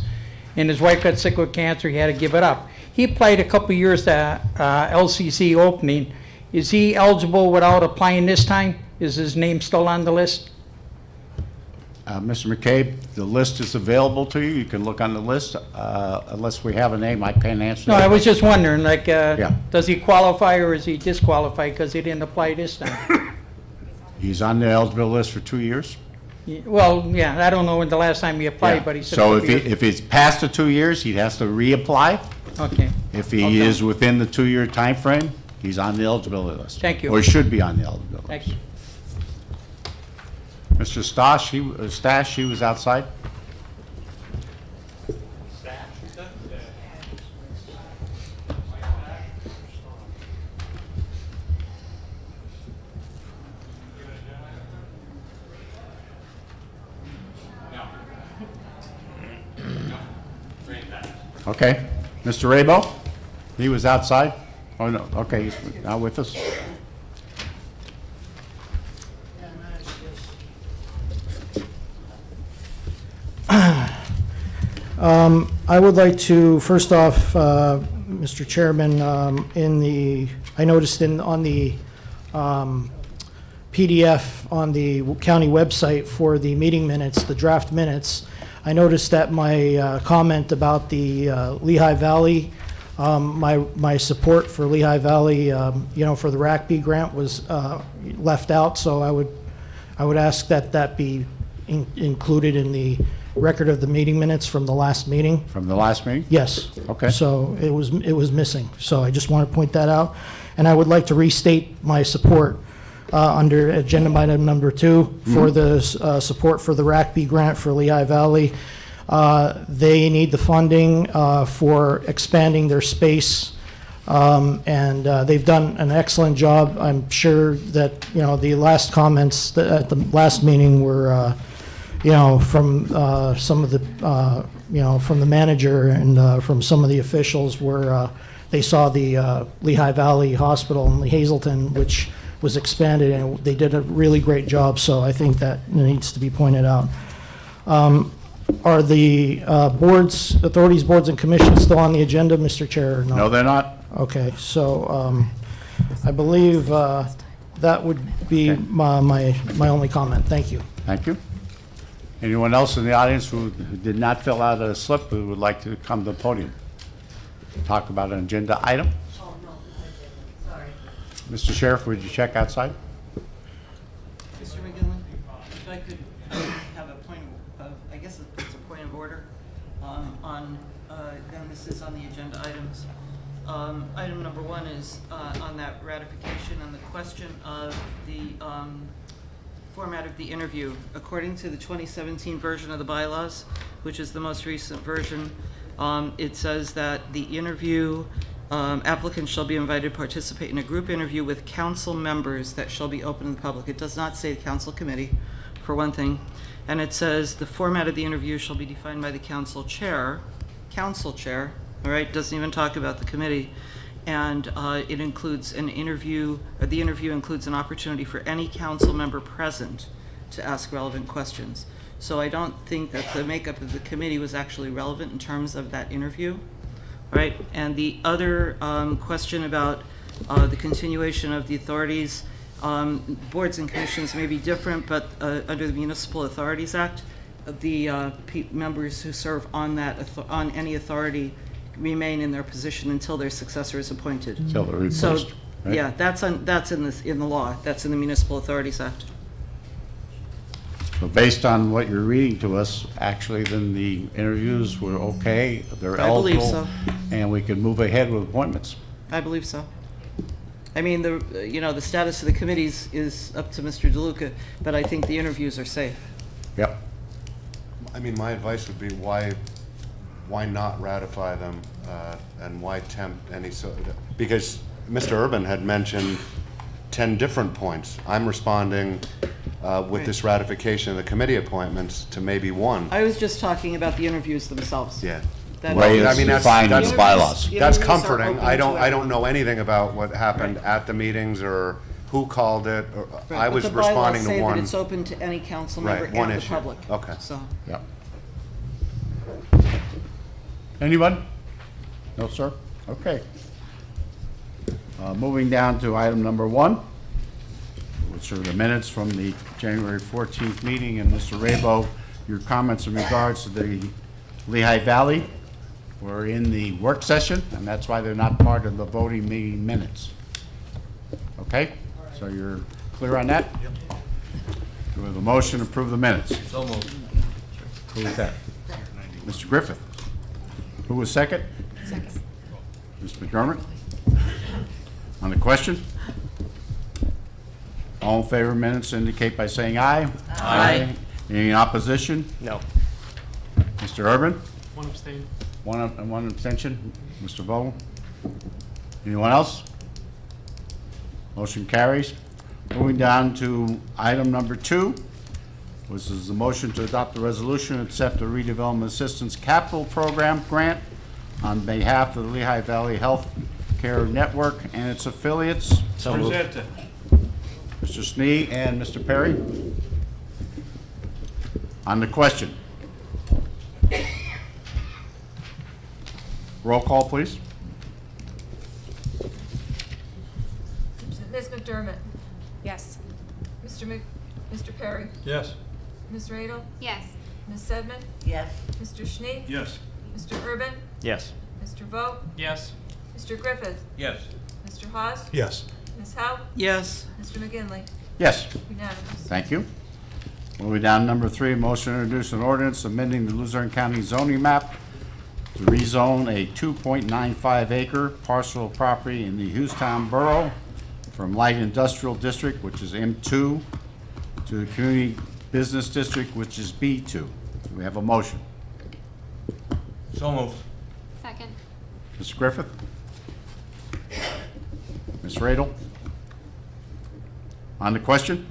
And his wife got sick with cancer, he had to give it up. He applied a couple years to LCC opening. Is he eligible without applying this time? Is his name still on the list? Mr. McCabe, the list is available to you. You can look on the list. Unless we have a name, I can't answer No, that. I was just wondering, like, Yeah. does he qualify or is he disqualified because he didn't apply this time? He's on the eligible list for 2 years. Well, yeah, I don't know when the last time he applied, Yeah. but he said. So a if couple years. if it's past the 2 years, he has to reapply. Okay. If he is within the 2-year time frame, he's on the eligibility list. Thank you. Or he should be on the eligibility. Thank you. Mr. Stash, he was outside. Okay. Mr. Rabo? He was outside? Oh, no, okay, he's not with us. I would like to, first off, Mr. Chairman, I noticed on the PDF on the county website for the meeting minutes, the draft minutes, I noticed that my comment about the Lehigh Valley, my support for Lehigh Valley, for the RACB grant was left out, so I would ask that be included in the record of the meeting minutes from the last meeting. From the last meeting? Yes. Okay. So it was missing. So I just want to point that out. And I would like to restate my support under agenda item number 2 for the support for the RACB grant for Lehigh Valley. They need the funding for expanding their space. And they've done an excellent job. I'm sure that, the last comments at the last meeting were from some of the, from the manager and from some of the officials where they saw the Lehigh Valley Hospital in Hazleton, which was expanded, and they did a really great job, so I think that needs to be pointed out. Are the authorities, boards, and commissions still on the agenda, Mr. Chair, or no? No, they're not. Okay, so I believe that would be my only comment. Thank you. Thank you. Anyone else in the audience who did not fill out a slip who would like to come to the podium? Talk about an agenda item? Oh, no, sorry. Mr. Sheriff, would you check outside? Mr. McGinley, if I could have a point of, I guess it's a point of order then this is on the agenda items. Item number 1 is on that ratification and the question of the format of the interview. According to the 2017 version of the bylaws, which is the most recent version, it says that the interview applicants shall be invited to participate in a group interview with council members that shall be open to the public. It does not say council committee, for one thing. And it says the format of the interview shall be defined by the council chair, all right, doesn't even talk about the committee. And it includes an interview, the interview includes an opportunity for any council member present to ask relevant questions. So I don't think that the makeup of the committee was actually relevant in terms of that interview, right? And the other question about the continuation of the authorities, boards and commissions may be different, but under the Municipal Authorities Act, the members who serve on that on any authority remain in their position until their successor is appointed. Until they're replaced, So, right? yeah, that's in the law. That's in the Municipal Authorities Act. So based on what you're reading to us, actually, then the interviews were okay, they're I believe eligible, and we can move ahead with appointments. I believe so. I mean, the status of the committees is up to Mr. DeLuca, but I think the interviews are safe. Yep. I mean, my advice would be why not ratify them and why tempt any because Mr. Urban had mentioned 10 different points. I'm responding with this ratification of the committee appointments to maybe one. I was just talking about the interviews themselves. Yeah. That- Way it's defined in the bylaws. That's Interviews are comforting. open I to don't know anything about what happened at the meetings or who called it. Or Right, I but was the bylaws responding say to one. that it's open to any council member Right, one and the issue. public. Okay. So, Yep. Anyone? No, sir? Okay. Moving down to item number 1, which are the minutes from the January 14th meeting. And Mr. Rabo, your comments in regards to the Lehigh Valley were in the work session, and that's why they're not part of the voting meeting minutes. Okay? So you're clear on that? Do we have a motion to approve the minutes? So moved. Who was that? Mr. Griffith. Who was second? Second. Ms. McDermott? On the question? All in favor of minutes indicate by saying aye. Aye. Any opposition? No. Mr. Urban? One abstain. One abstention. Mr. Vogel? Anyone else? Motion carries. Moving down to item number 2, which is the motion to adopt the resolution to accept the redevelopment assistance capital program grant on behalf of the Lehigh Valley Health Care Network and its affiliates. So moved. Mr. Snee and Mr. Perry. On the question. Roll call, please. Ms. McDermott? Yes. Mr. Perry? Yes. Ms. Radel? Yes. Ms. Sedman? Yes. Mr. Schnee? Yes. Mr. Urban? Yes. Mr. Vogt? Yes. Mr. Griffith? Yes. Mr. Hawes? Yes. Ms. Howe? yes. Mr. McGinley? Yes. Unanimous. Thank you. Moving down to number 3, motion to introduce an ordinance amending the Luzerne County zoning map to rezone a 2.95 acre parcel of property in the Hughestown Borough from light industrial district, which is M2, to the community business district, which is B2. Do we have a motion? So moved. Second. Mr. Griffith? Ms. Radel? On the question?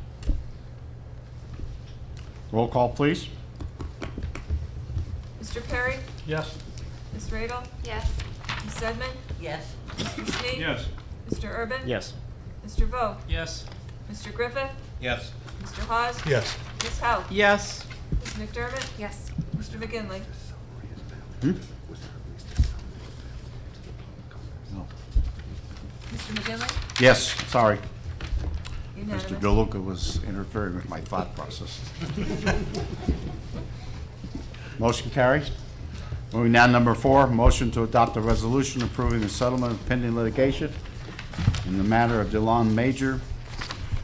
Roll call, please. Mr. Perry? Yes. Ms. Radel? Yes. Ms. Sedman? Yes. Mr. Schnee? Yes. Mr. Urban? Yes. Mr. Vogt? Yes. Mr. Griffith? Yes. Mr. Hawes? Yes. Ms. Howe? Yes. Ms. McDermott? Yes. Mr. McGinley? No. Mr. McGinley? Yes, sorry. Unanimous. Mr. DeLuca was interfering with my thought process. Motion carries. Moving down, number 4, motion to adopt a resolution approving the settlement of pending litigation in the matter of DeLon Major,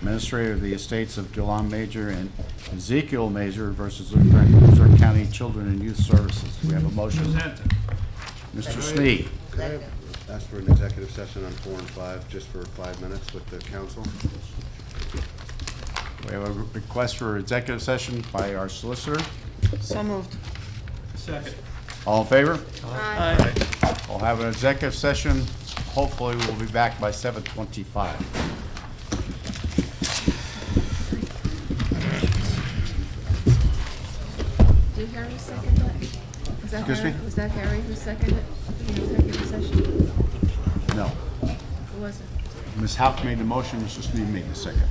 administrator of the estates of DeLon Major and Ezekiel Major versus Luzerne County Children and Youth Services. We have a motion. Mr. Sneed. Could I ask for an executive session on 4 and 5, just for 5 minutes with the council? We have a request for executive session by our solicitor. So moved. Second. All in favor? Aye. We'll have an executive session. Hopefully, we'll be back by 7:25. Did Harry second that? Was that Excuse Harry? me? Was that Harry who seconded the executive session? No. Who was it? Ms. Houck made the motion, Mr. Sneed made the second.